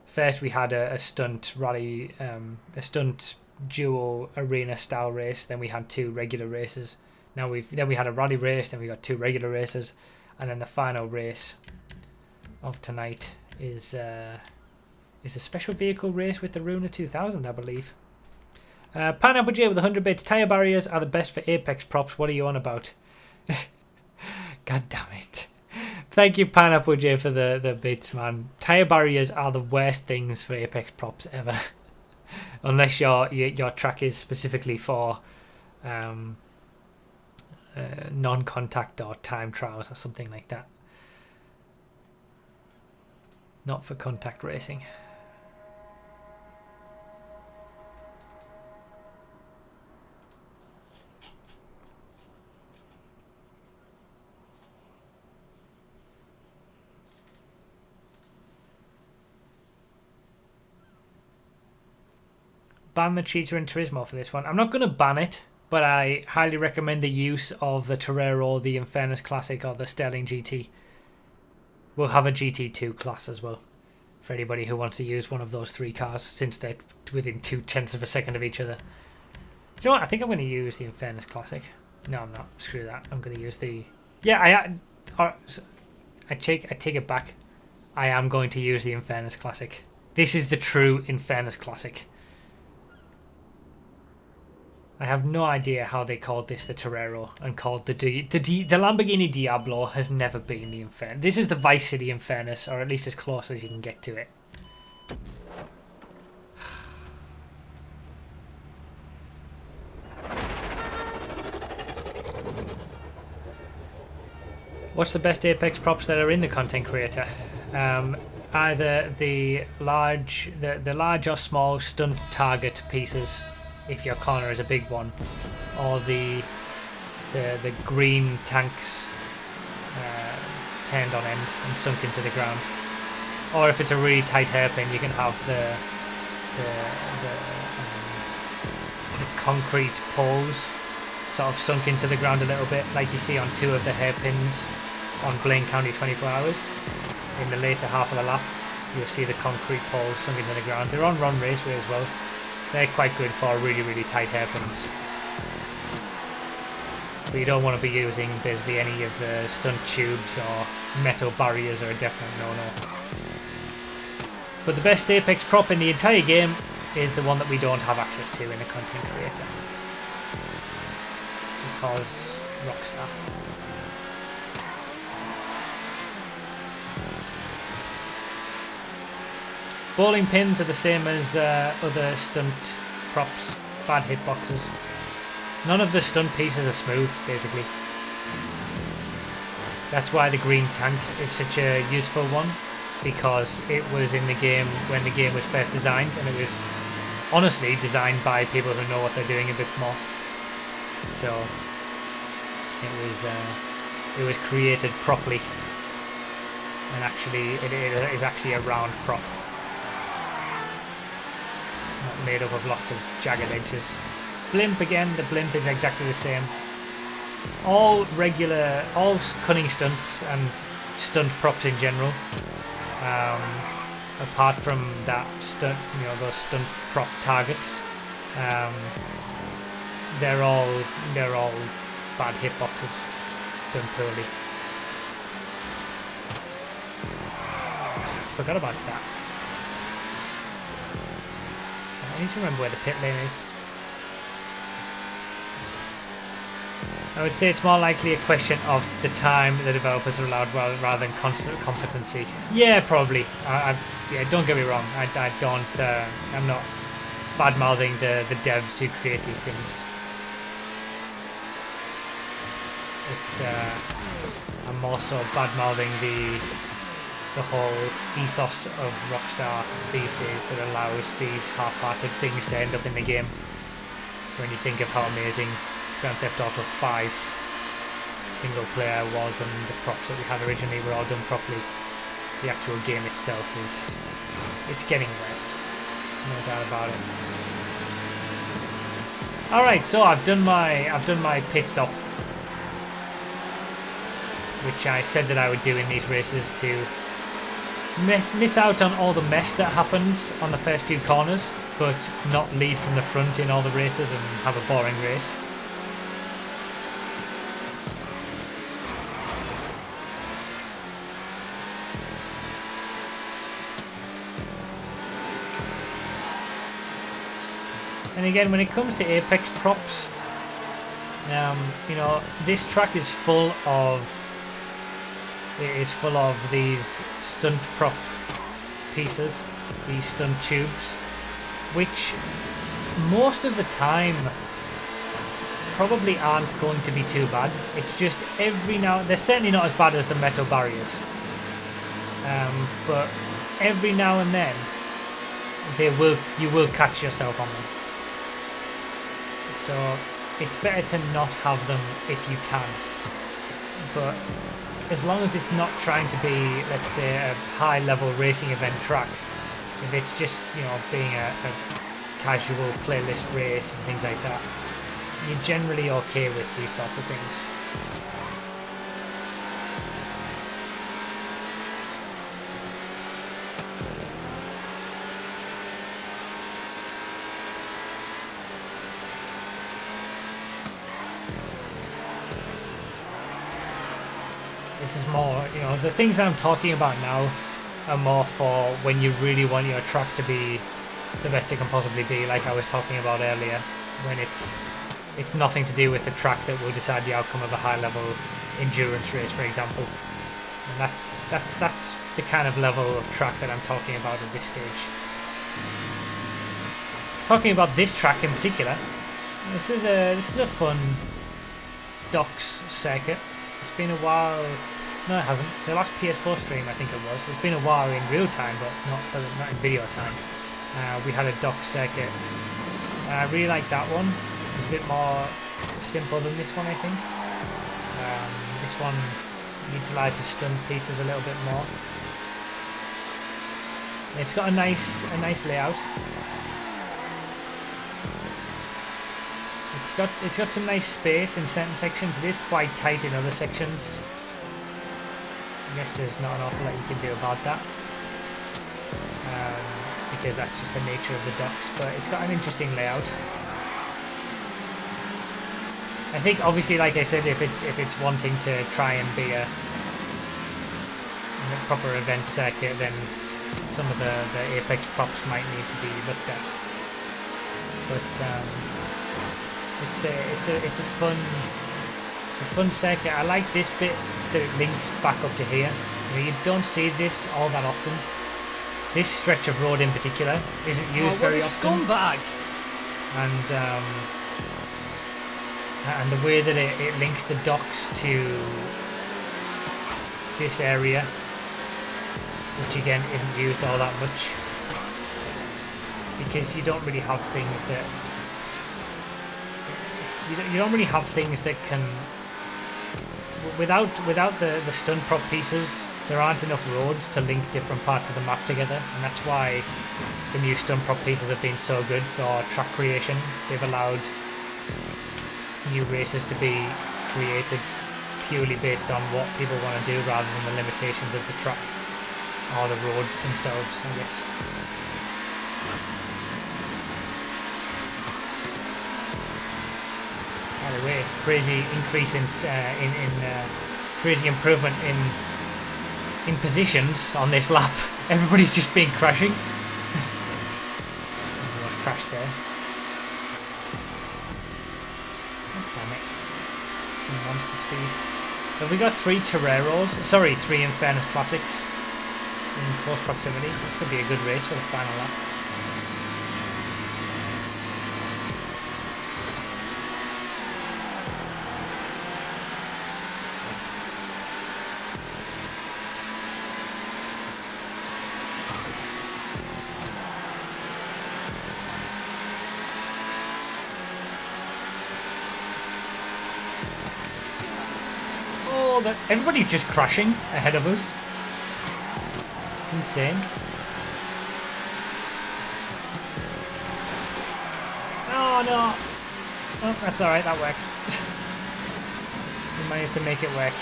First we had a stunt rally, a stunt duo arena style race. Then we had 2 regular races. Then we had a rally race. Then we got 2 regular races, and then the final race of tonight is a special vehicle race with the Runa 2000, I believe. Pineapple J with 100 bits. Tire barriers are the best for Apex props. What are you on about? God damn it. Thank you, Pineapple J, for the bits, man. Tire barriers are the worst things for Apex props ever. Unless your track is specifically for non-contact or time trials or something like that. Not for contact racing. Ban the cheater in Turismo for this one. I'm not going to ban it, but I highly recommend the use of the Torero, the Infernus Classic, or the Sterling GT. We'll have a GT2 class as well for anybody who wants to use one of those 3 cars, since they're within 0.2 of a second of each other. Do you know what? I think I'm going to use the Infernus Classic. No, I'm not. Screw that. I'm going to use the... Yeah, I take it back. I am going to use the Infernus Classic. This is the true Infernus Classic. I have no idea how they called this the Torero and called the Lamborghini Diablo has never been the Infernus. This is the Vice City Infernus, or at least as close as you can get to it. What's the best Apex props that are in the content creator? Either the large or small stunt target pieces, if your corner is a big one, or the green tanks turned on end and sunk into the ground. Or if it's a really tight hairpin, you can have the concrete poles sort of sunk into the ground a little bit, like you see on 2 of the hairpins on Blaine County 24 Hours. In the later half of the lap, you'll see the concrete poles sunk into the ground. They're on Run Raceway as well. They're quite good for really, really tight hairpins. But you don't want to be using basically any of the stunt tubes or metal barriers, are a definite no-no. But the best Apex prop in the entire game is the one that we don't have access to in the content creator. Because Rockstar. Bowling pins are the same as other stunt props, bad hitboxes. None of the stunt pieces are smooth, basically. That's why the green tank is such a useful one, because it was in the game when the game was first designed, and it was honestly designed by people who know what they're doing a bit more. So it was created properly, and actually it is actually a round prop. Not made up of lots of jagged edges. Blimp again, the blimp is exactly the same. All cunning stunts and stunt props in general. Apart from that stunt, those stunt prop targets. They're all bad hitboxes done poorly. Forgot about that. I need to remember where the pit lane is. I would say it's more likely a question of the time the developers are allowed rather than constant competency. Yeah, probably. Yeah, don't get me wrong. I'm not bad-mouthing the devs who create these things. I'm also bad-mouthing the whole ethos of Rockstar these days that allows these half-hearted things to end up in the game. When you think of how amazing Grand Theft Auto 5 single player was and the props that we had originally were all done properly, the actual game itself it's getting worse, no doubt about it. Alright, so I've done my pit stop, which I said that I would do in these races to miss out on all the mess that happens on the first few corners, but not lead from the front in all the races and have a boring race. And again, when it comes to Apex props, you know, this track is full of these stunt prop pieces, these stunt tubes, which most of the time probably aren't going to be too bad. It's just every now, they're certainly not as bad as the metal barriers, but every now and then you will catch yourself on them. So it's better to not have them if you can, but as long as it's not trying to be, let's say, a high level racing event track, if it's just, you know, being a casual playlist race and things like that, you're generally okay with these sorts of things. This is more, you know, the things that I'm talking about now are more for when you really want your track to be the best it can possibly be, like I was talking about earlier, when it's nothing to do with the track that will decide the outcome of a high level endurance race, for example. And that's the kind of level of track that I'm talking about at this stage. Talking about this track in particular, this is a fun docks circuit. It's been a while. No, it hasn't. The last PS4 stream, I think it was. It's been a while in real time, but not in video time. We had a dock circuit. I really like that one. It's a bit more simple than this one, I think. This one utilises stunt pieces a little bit more. It's got a nice layout. It's got some nice space in certain sections. It is quite tight in other sections. I guess there's not an awful lot you can do about that, because that's just the nature of the docks, but it's got an interesting layout. I think obviously, like I said, if it's wanting to try and be a proper event circuit, then some of the Apex props might need to be looked at. But it's a fun circuit. I like this bit that it links back up to here. You know, you don't see this all that often. This stretch of road in particular isn't used very often. Scumbag! And the way that it links the docks to this area, which again isn't used all that much, because you don't really have things that you don't really have things that can, without the stunt prop pieces, there aren't enough roads to link different parts of the map together, and that's why the new stunt prop pieces have been so good for track creation. They've allowed new races to be created purely based on what people want to do rather than the limitations of the track or the roads themselves, I guess. By the way, crazy increase in crazy improvement in positions on this lap. Everybody's just been crashing. Almost crashed there. Oh, damn it. Some monster speed. So we got 3 Toreros. Sorry, 3 Infernus Classics in close proximity. This could be a good race for the final lap. all the... Everybody's just crashing ahead of us. It's insane. Oh, no. Oh, that's alright, that works. We might have to make it work.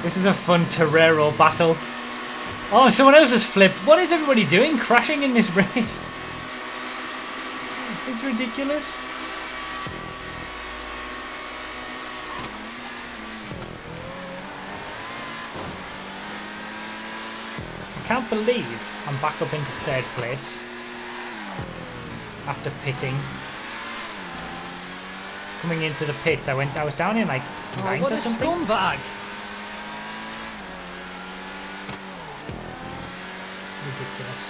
This is a fun Torero battle. Oh, someone else has flipped. What is everybody doing? Crashing in this race? It's ridiculous. I can't believe I'm back up into 3rd place after pitting. Coming into the pits, I was down in like 9th what or a something. scumbag! Ridiculous.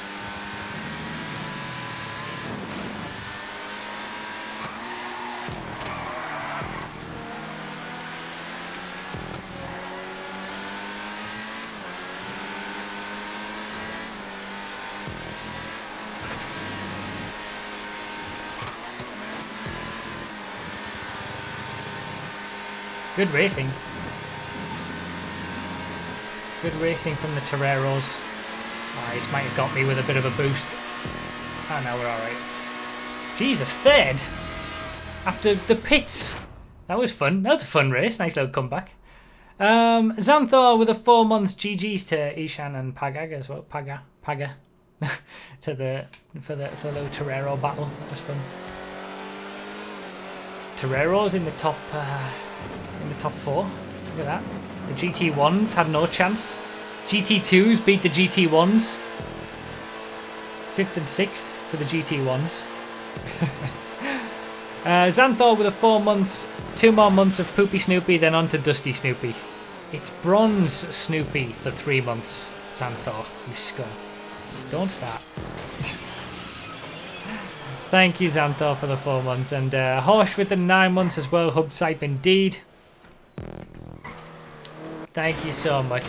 Good racing. Good racing from the Toreros. Oh, he might have got me with a bit of a boost. Oh no, we're alright. Jesus, 3rd! After the pits. That was fun. That was a fun race. Nice little comeback. Xanthor with a 4 months GG's to Ishan and Pagag as well. Paga. For the little Torero battle. That was fun. Toreros in the top 4. Look at that. The GT1s had no chance. GT2s beat the GT1s. 5th and 6th for the GT1s. Xanthor with a 4 months, 2 more months of Poopy Snoopy, then on to Dusty Snoopy. It's Bronze Snoopy for 3 months, Xanthor, you scum. Don't start. Thank you, Xanthor, for the 4 months. And Horsh with the 9 months as well, Hub Sipe indeed. Thank you so much.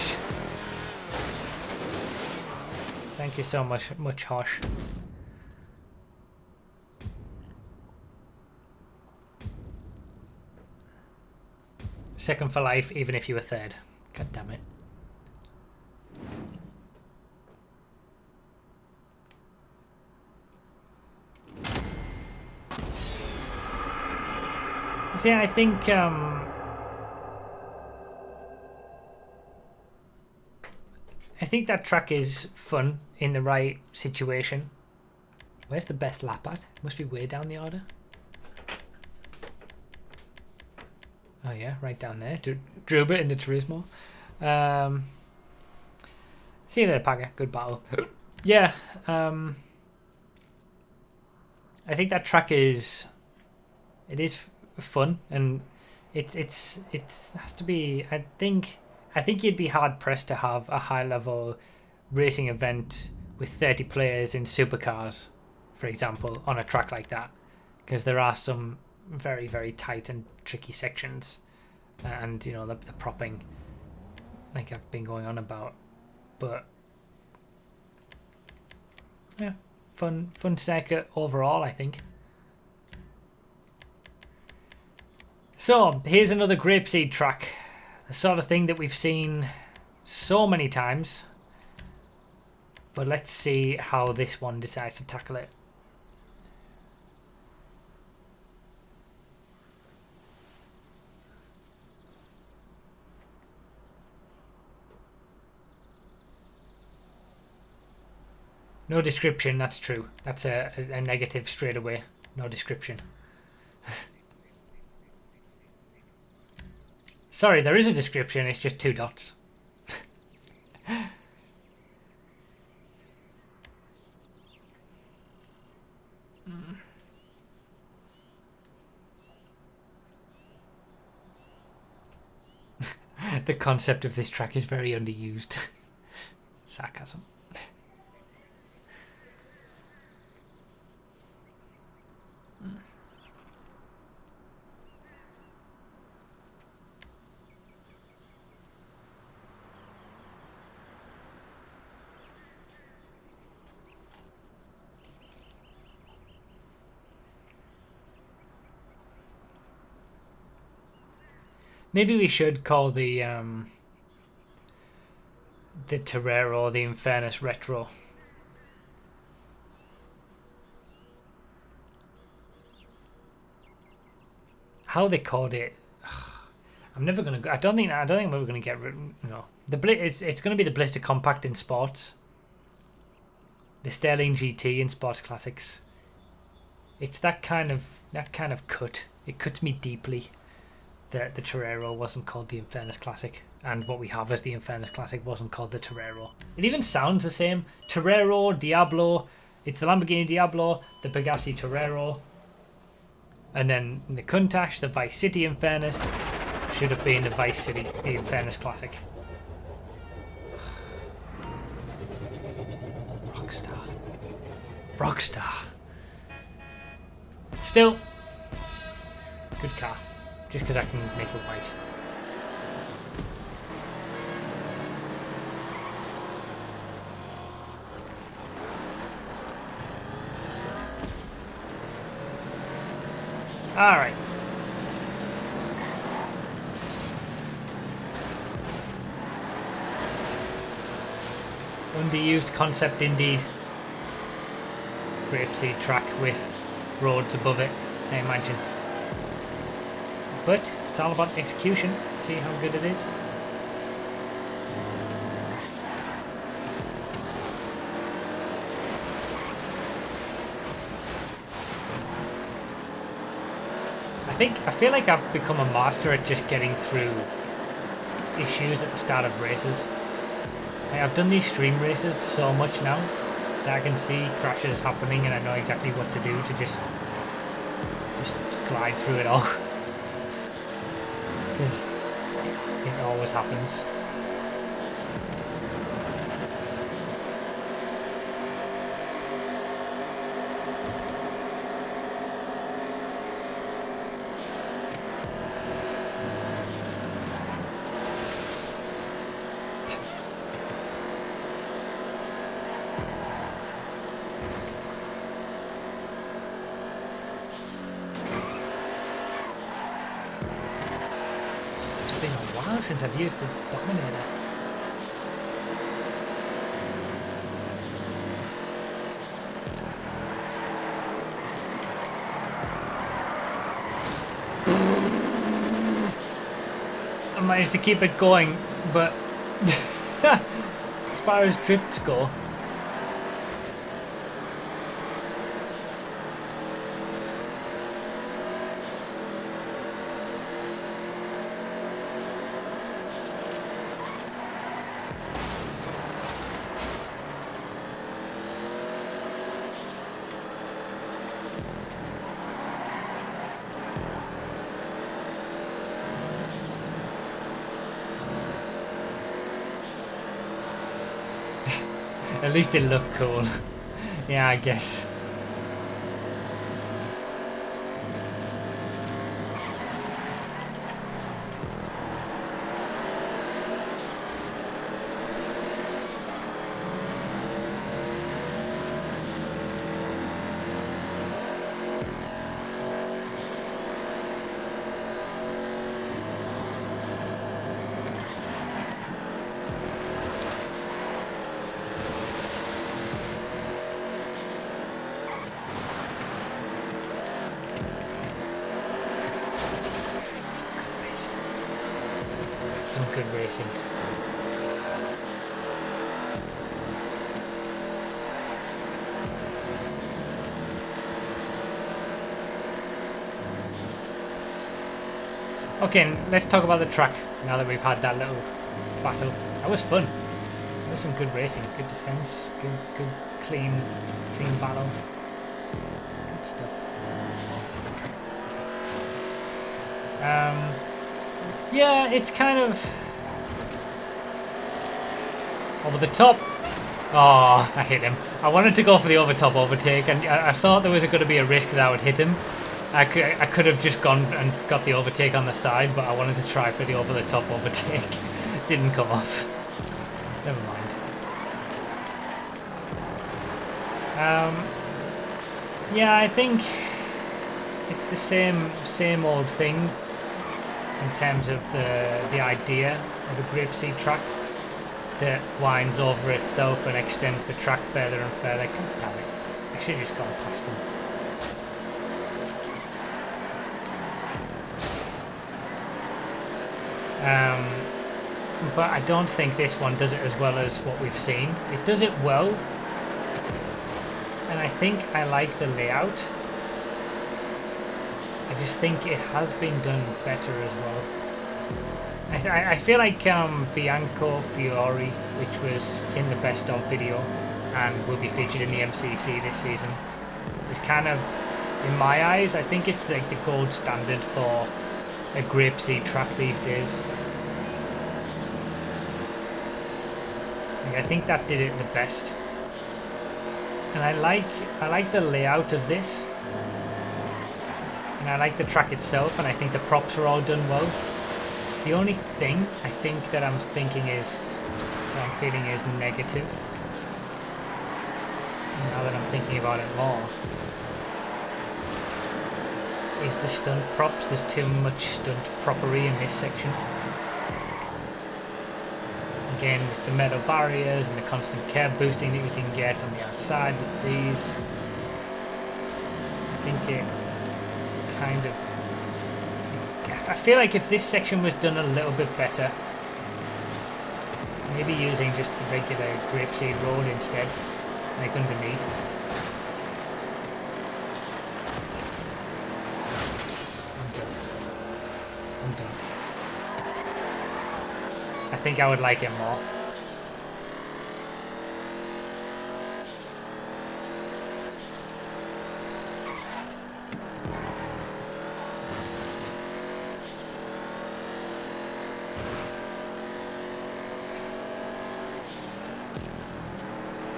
Thank you so much, Horsh. Second for life, even if you were 3rd. God damn it. See, I think that track is fun in the right situation. Where's the best lap at? Must be way down the order. Oh yeah, right down there. Druba in the Turismo. See you later, Paga. Good battle. Yeah. I think that track is. It is fun, and it has to be. I think you'd be hard pressed to have a high level racing event with 30 players in supercars, for example, on a track like that, because there are some very, very tight and tricky sections, and you know the propping, like I've been going on about. But yeah, fun circuit overall, I think. So here's another grapeseed track, the sort of thing that we've seen so many times. But let's see how this one decides to tackle it. No description, that's true. That's a negative straight away. No description. Sorry, there is a description, it's just 2 dots. The concept of this track is very underused. Sarcasm. Maybe we should call the Torero the Infernus Retro. How they called it, I'm never gonna. I don't think we're gonna get rid. No, it's gonna be the Blister Compact in sports. The Sterling GT in sports classics. It's that kind of cut. It cuts me deeply that the Torero wasn't called the Infernus Classic, and what we have as the Infernus Classic wasn't called the Torero. It even sounds the same. Torero, Diablo. It's the Lamborghini Diablo, the Pegassi Torero, and then the Countach, the Vice City Infernus, should have been the Vice City, the Infernus Classic. Rockstar. Still, good car. Just because I can make it white. Alright. Underused concept indeed. Grapeseed track with roads above it, I imagine. But it's all about execution. See how good it is. I feel like I've become a master at just getting through issues at the start of races. I've done these stream races so much now that I can see crashes happening and I know exactly what to do to just glide through it all. Because it always happens. Since I've used the Dominator. I managed to keep it going, but as far as drifts go, at least it looked cool. Yeah, I guess. Good racing. Okay, let's talk about the track now that we've had that little battle. That was fun. That was some good racing, good defense, good clean battle. Good stuff. Yeah, it's kind of over the top. Oh, I hit him. I wanted to go for the overtop overtake, and I thought there was going to be a risk that I would hit him. I could have just gone and got the overtake on the side, but I wanted to try for the over the top overtake. Didn't come off. Never mind. Yeah, I think it's the same old thing. in terms of the idea of a grapeseed track that winds over itself and extends the track further and further. God damn it. I should have just gone past him. But I don't think this one does it as well as what we've seen. It does it well, and I think I like the layout. I just think it has been done better as well. I feel like Bianco Fiore, which was in the best of video and will be featured in the MCC this season, is kind of, in my eyes, I think it's like the gold standard for a grapeseed track these days. I think that did it the best, and I like the layout of this, and I like the track itself, and I think the props are all done well. The only thing I think that I'm thinking is, that I'm feeling is negative, now that I'm thinking about it more, is the stunt props. There's too much stunt proppery in this section. Again, with the metal barriers and the constant curb boosting that you can get on the outside with these, I think it kind of... I feel like if this section was done a little bit better, maybe using just the regular grapeseed road instead, like underneath. I'm done. I think I would like it more.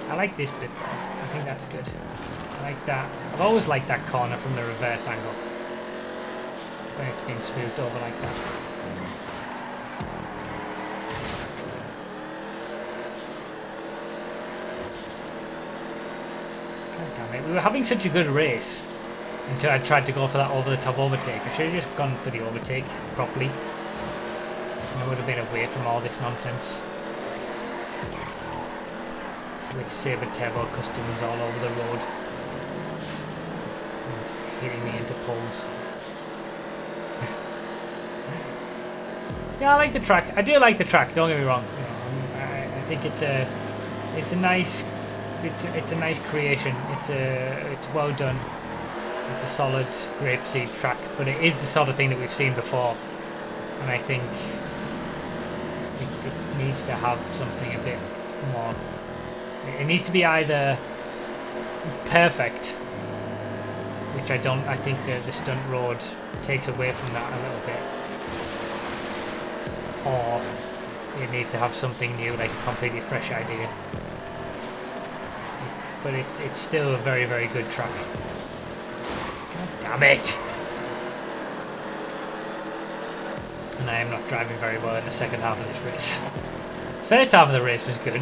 I like this bit though. I think that's good. I like that. I've always liked that corner from the reverse angle, when it's been smoothed over like that. We were having such a good race until I tried to go for that over-the-top overtake. I should have just gone for the overtake properly, and I would have been away from all this nonsense with Sabre Turbo customs all over the road. And it's hitting me into poles. Yeah, I like the track. I do like the track. Don't get me wrong. You know, I think it's a nice. It's a nice creation. It's well done. It's a solid grapeseed track, but it is the sort of thing that we've seen before, and I think it needs to have something a bit more. It needs to be either perfect, which I don't. I think the stunt road takes away from that a little bit, or it needs to have something new, like a completely fresh idea. But it's still a very, very good track. God damn it! And I am not driving very well in the second half of this race. First half of the race was good.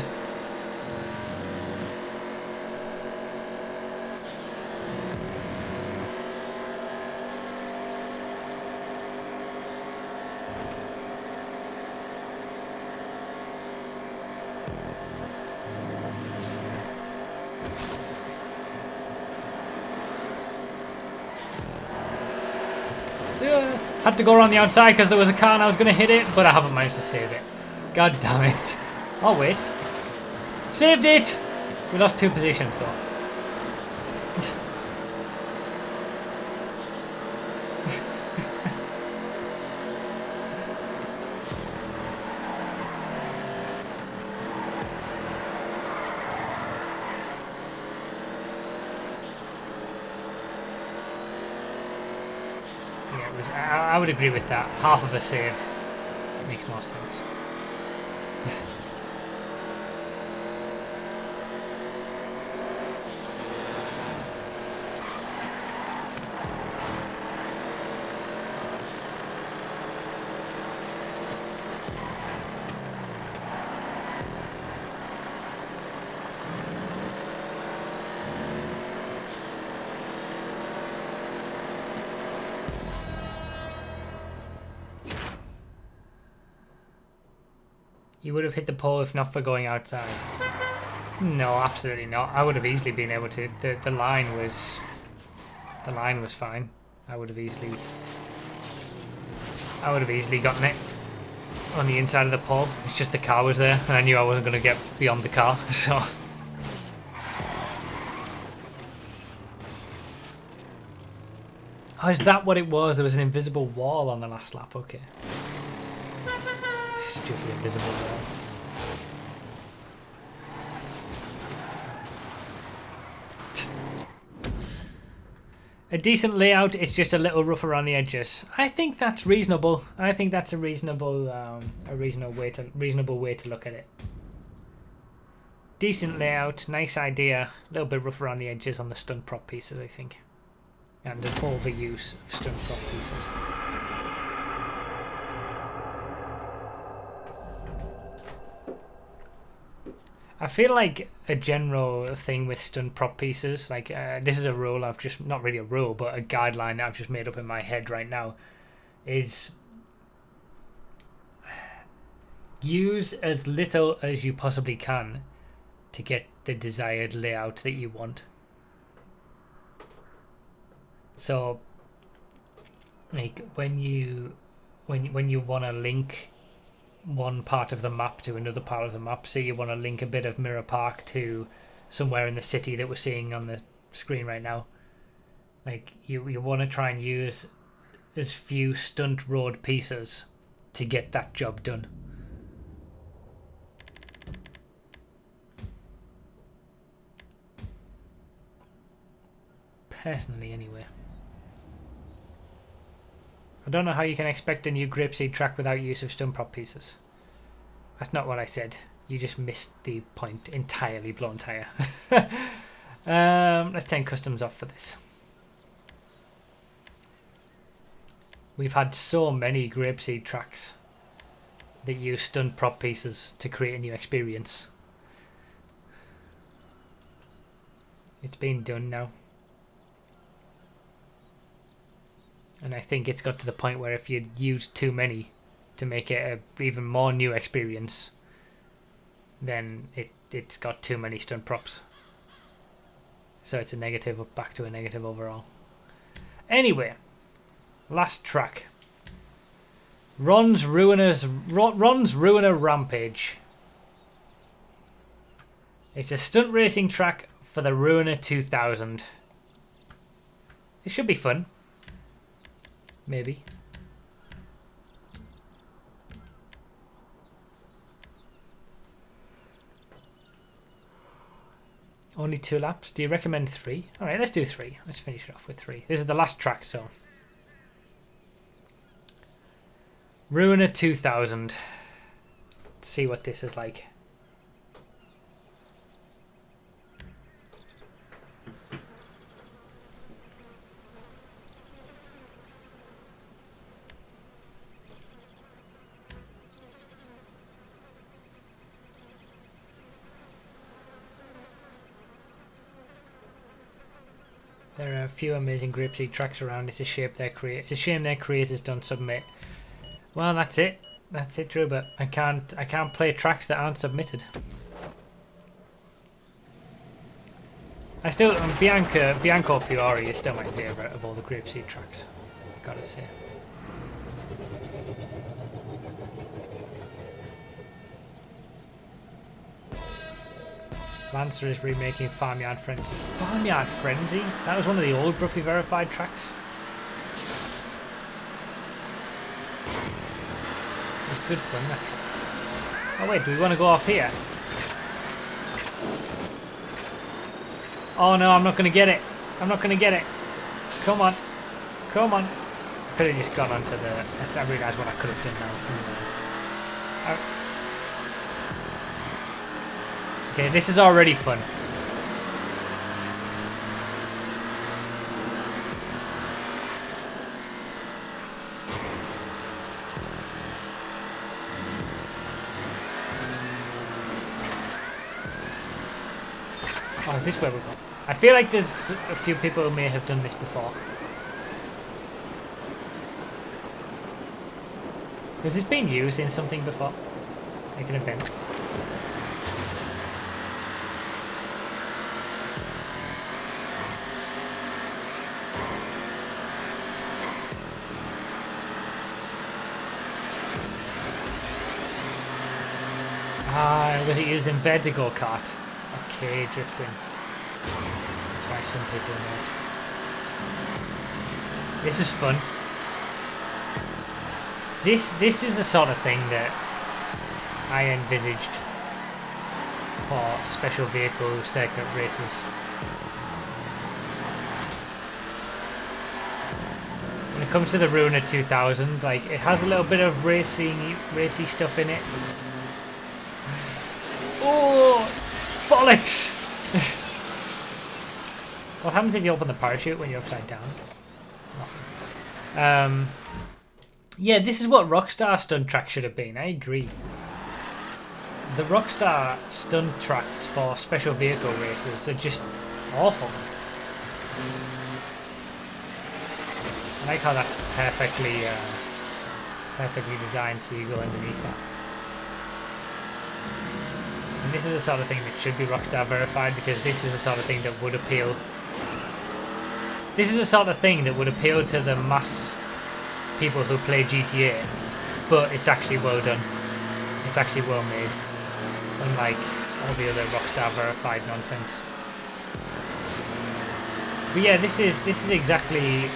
Had to go around the outside because there was a car and I was going to hit it, but I haven't managed to save it. God damn it. Oh wait. Saved it! We lost 2 positions though. I would agree with that. Half of a save makes more sense. You would have hit the pole if not for going outside. No, absolutely not. I would have easily been able to. The line was fine. I would have easily gotten it on the inside of the pole. It's just the car was there, and I knew I wasn't going to get beyond the car, so. Oh, is that what it was? There was an invisible wall on the last lap. Okay. Stupid invisible wall. A decent layout, it's just a little rough around the edges. I think that's reasonable. I think that's a reasonable way to look at it. Decent layout, nice idea. A little bit rough around the edges on the stunt prop pieces, I think. And an overuse of stunt prop pieces. I feel like a general thing with stunt prop pieces, like this is a rule I've just, not really a rule, but a guideline that I've just made up in my head right now, is use as little as you possibly can to get the desired layout that you want. So, like when you want to link one part of the map to another part of the map, so you want to link a bit of Mirror Park to somewhere in the city that we're seeing on the screen right now, like you want to try and use as few stunt road pieces to get that job done. Personally, anyway. I don't know how you can expect a new grapeseed track without use of stunt prop pieces. That's not what I said. You just missed the point entirely, blown tire. Let's turn customs off for this. We've had so many grapeseed tracks that use stunt prop pieces to create a new experience. It's been done now. And I think it's got to the point where if you use too many to make it a even more new experience, then it's got too many stunt props. So it's a negative, back to a negative overall. Anyway, last track. Ron's Ruiner Rampage. It's a stunt racing track for the Ruiner 2000. It should be fun. Maybe. Only 2 laps? Do you recommend 3? Alright, let's do 3. Let's finish it off with 3. This is the last track, so. Ruiner 2000. Let's see what this is like. There are a few amazing grapeseed tracks around. It's a shame their creators don't submit. Well, that's it. That's it, Drew. But I can't play tracks that aren't submitted. I still Bianco Fiore is still my favourite of all the grapeseed tracks. Gotta say. Lancer is remaking Farmyard Frenzy. Farmyard Frenzy? That was one of the old Bruffy Verified tracks. It was good fun, that. Oh wait, do we want to go off here? Oh no, I'm not going to get it. I'm not going to get it. Come on. Come on. I could have just gone onto the... I realised what I could have done now. Okay, this is already fun. Oh, is this where we're going? I feel like there's a few people who may have done this before. Has this been used in something before? Make an event. Was it using Vertigo kart? Okay, drifting. That's why some people know it. This is fun. This is the sort of thing that I envisaged for special vehicle circuit races. When it comes to the Ruiner 2000, like, it has a little bit of racy stuff in it. Oh, bollocks! What happens if you open the parachute when you're upside down? Nothing. Yeah, this is what Rockstar stunt track should have been. I agree. The Rockstar stunt tracks for special vehicle races are just awful. I like how that's perfectly designed so you go underneath that. And this is the sort of thing that should be Rockstar verified, because this is the sort of thing that would appeal. This is the sort of thing that would appeal to the mass people who play GTA, but it's actually well done. It's actually well made, unlike all the other Rockstar verified nonsense. But yeah, this is exactly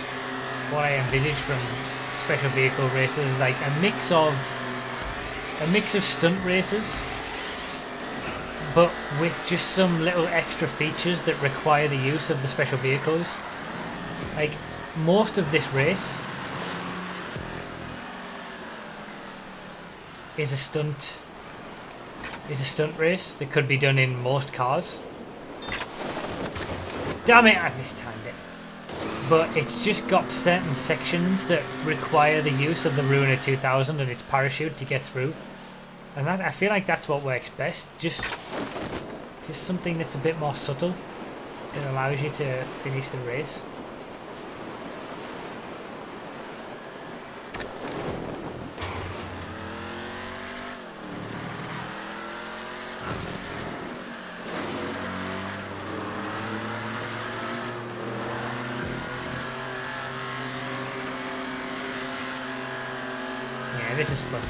what I envisaged from special vehicle races, like a mix of stunt races, but with just some little extra features that require the use of the special vehicles. Like, most of this race is a stunt race that could be done in most cars. Damn it, I mistimed it. But it's just got certain sections that require the use of the Ruiner 2000 and its parachute to get through. And that, I feel like that's what works best. Just something that's a bit more subtle that allows you to finish the race. Yeah, this is fun.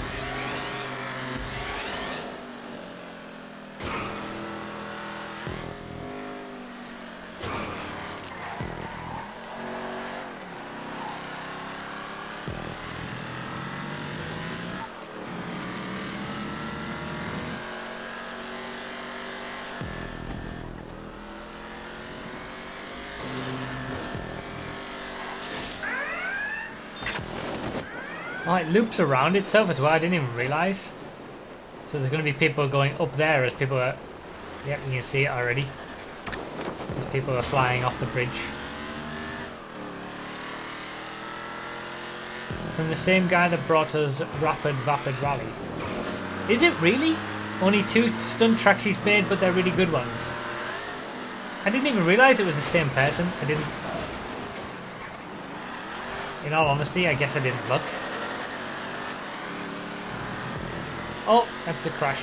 Oh, it loops around itself as well. I didn't even realise. So there's going to be people going up there as people are... Yep, you can see it already. As people are flying off the bridge. From the same guy that brought us Rapid Vapid Rally. Is it really? Only 2 stunt tracks he's made, but they're really good ones. I didn't even realise it was the same person. I didn't... In all honesty, I guess I didn't look. Oh, that's a crash.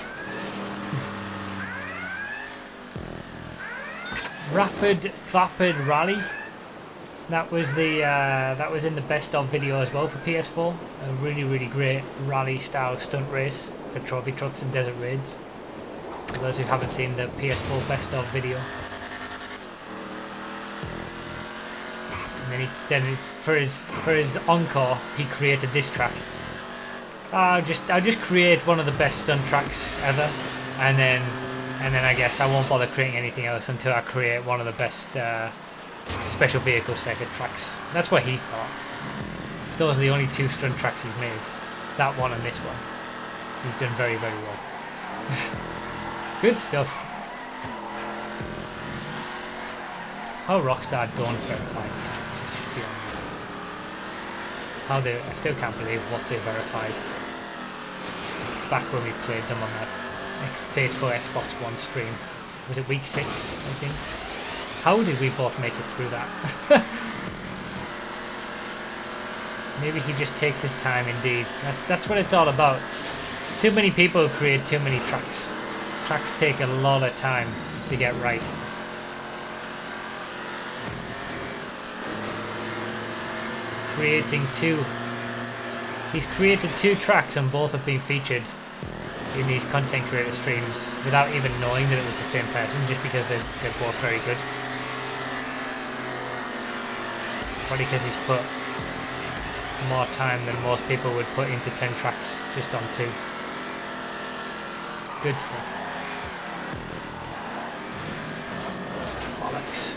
Rapid Vapid Rally. That was the that was in the best of video as well for PS4. A really great rally style stunt race for trophy trucks and desert raids. For those who haven't seen the PS4 best of video. And then for his encore, he created this track. I'll just create one of the best stunt tracks ever, and then I guess I won't bother creating anything else until I create one of the best special vehicle circuit tracks. That's what he thought. If those are the only 2 stunt tracks he's made, that one and this one, he's done very well. Good stuff. How Rockstar don't verify these tracks, it should be on. I still can't believe what they verified back when we played them on that fateful Xbox One stream. Was it week 6, I think? How did we both make it through that? Maybe he just takes his time indeed. That's what it's all about. Too many people create too many tracks. Tracks take a lot of time to get right. Creating two. He's created 2 tracks and both have been featured in these content creator streams without even knowing that it was the same person, just because they're both very good. Probably because he's put more time than most people would put into 10 tracks just on 2. Good stuff. Bollocks.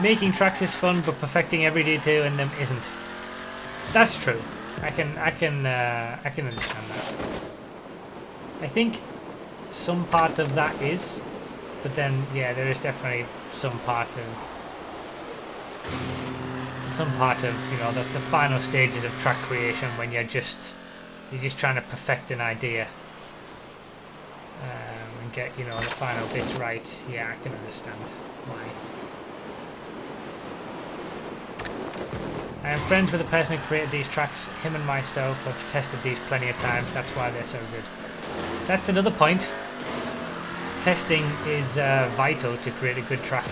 Making tracks is fun, but perfecting every detail in them isn't. That's true. I can understand that. I think some part of that is, but then yeah, there is definitely some part of you know the final stages of track creation when you're just trying to perfect an idea and get the final bits right. Yeah, I can understand why. I am friends with the person who created these tracks. Him and myself have tested these plenty of times. That's why they're so good. That's another point. Testing is vital to create a good track.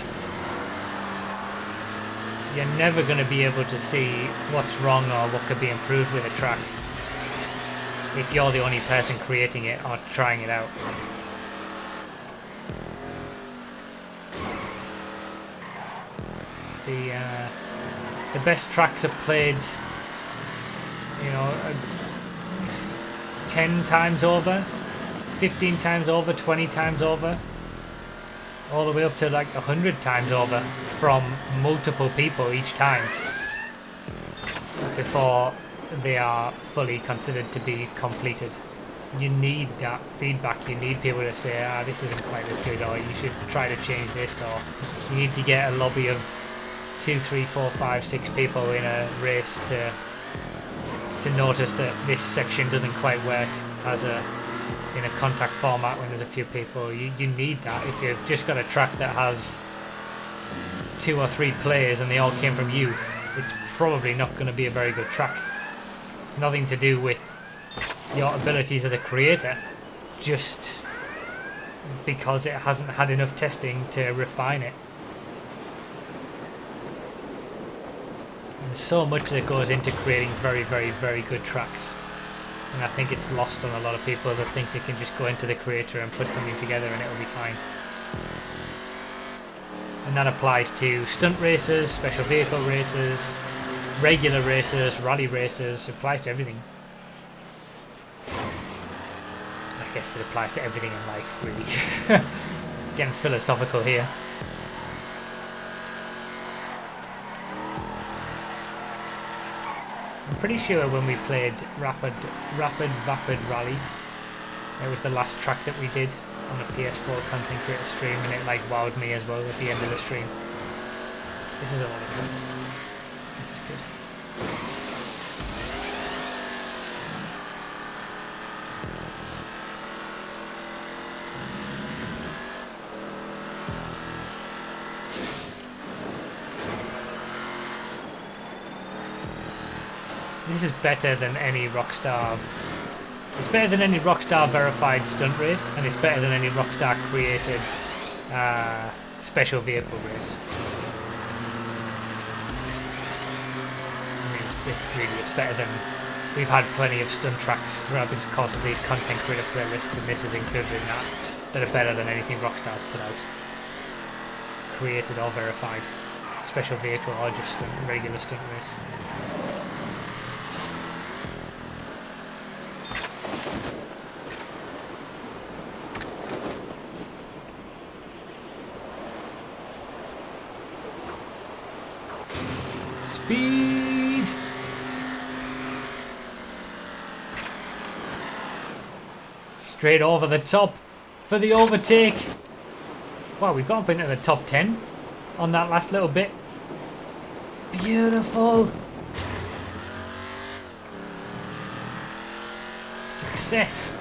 You're never going to be able to see what's wrong or what could be improved with a track if you're the only person creating it or trying it out. The best tracks are played, 10 times over, 15 times over, 20 times over, all the way up to like 100 times over from multiple people each time before they are fully considered to be completed. You need that feedback. You need people to say, this isn't quite as good, or you should try to change this, or you need to get a lobby of 2, 3, 4, 5, 6 people in a race to notice that this section doesn't quite work as in a contact format when there's a few people. You need that. If you've just got a track that has 2 or 3 players and they all came from you, it's probably not going to be a very good track. It's nothing to do with your abilities as a creator, just because it hasn't had enough testing to refine it. There's so much that goes into creating very, very, very good tracks, and I think it's lost on a lot of people that think they can just go into the creator and put something together and it'll be fine. And that applies to stunt races, special vehicle races, regular races, rally races. It applies to everything. I guess it applies to everything in life, really. Getting philosophical here. I'm pretty sure when we played Rapid Rally, it was the last track that we did on a PS4 content creator stream, and it like wowed me as well at the end of the stream. This is a lot of fun. This is good. This is better than any Rockstar. It's better than any Rockstar verified stunt race, and it's better than any Rockstar created special vehicle race. I mean, it's better than. We've had plenty of stunt tracks throughout the course of these content creator playlists, and this is included in that are better than anything Rockstar's put out, created or verified, special vehicle or just regular stunt race. Speed! Straight over the top for the overtake. Wow, we've got up into the top 10 on that last little bit. Beautiful! Success!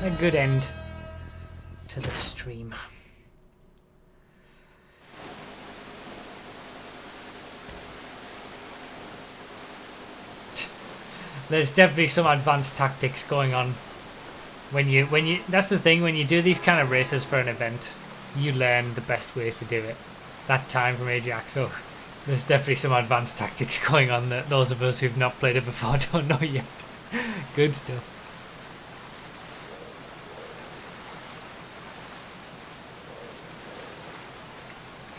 a good end to the stream. There's definitely some advanced tactics going on when you that's the thing, when you do these kind of races for an event, you learn the best ways to do it. That time from Ajax, so there's definitely some advanced tactics going on that those of us who've not played it before don't know yet. Good stuff.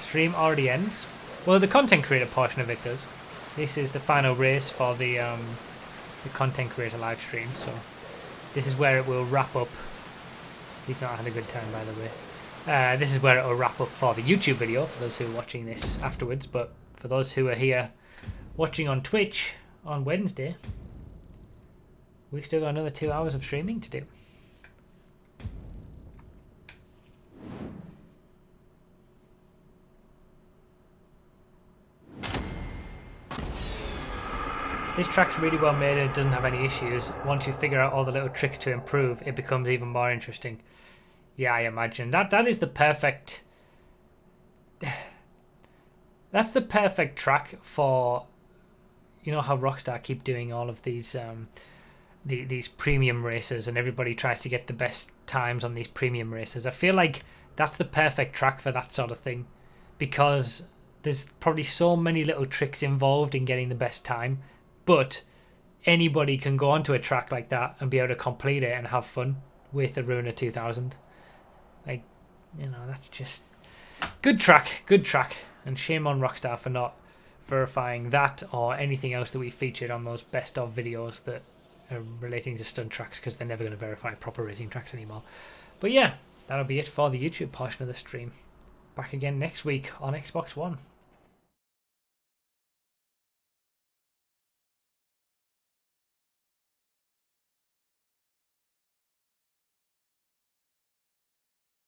Stream already ends. Well, the content creator portion of it does. This is the final race for the content creator live stream, so this is where it will wrap up. He's not had a good time, by the way. This is where it will wrap up for the YouTube video, for those who are watching this afterwards, but for those who are here watching on Twitch on Wednesday, we've still got another 2 hours of streaming to do. This track's really well made and it doesn't have any issues. Once you figure out all the little tricks to improve, it becomes even more interesting. Yeah, I imagine. That is the perfect... That's the perfect track for... You know how Rockstar keep doing all of these these premium races and everybody tries to get the best times on these premium races. I feel like that's the perfect track for that sort of thing. Because there's probably so many little tricks involved in getting the best time. But anybody can go onto a track like that and be able to complete it and have fun with a Aruna 2000. Like, you know, that's just good track, good track. And shame on Rockstar for not verifying that or anything else that we featured on those best of videos that are relating to stunt tracks, because they're never going to verify proper racing tracks anymore. But yeah, that'll be it for the YouTube portion of the stream. Back again next week on Xbox One.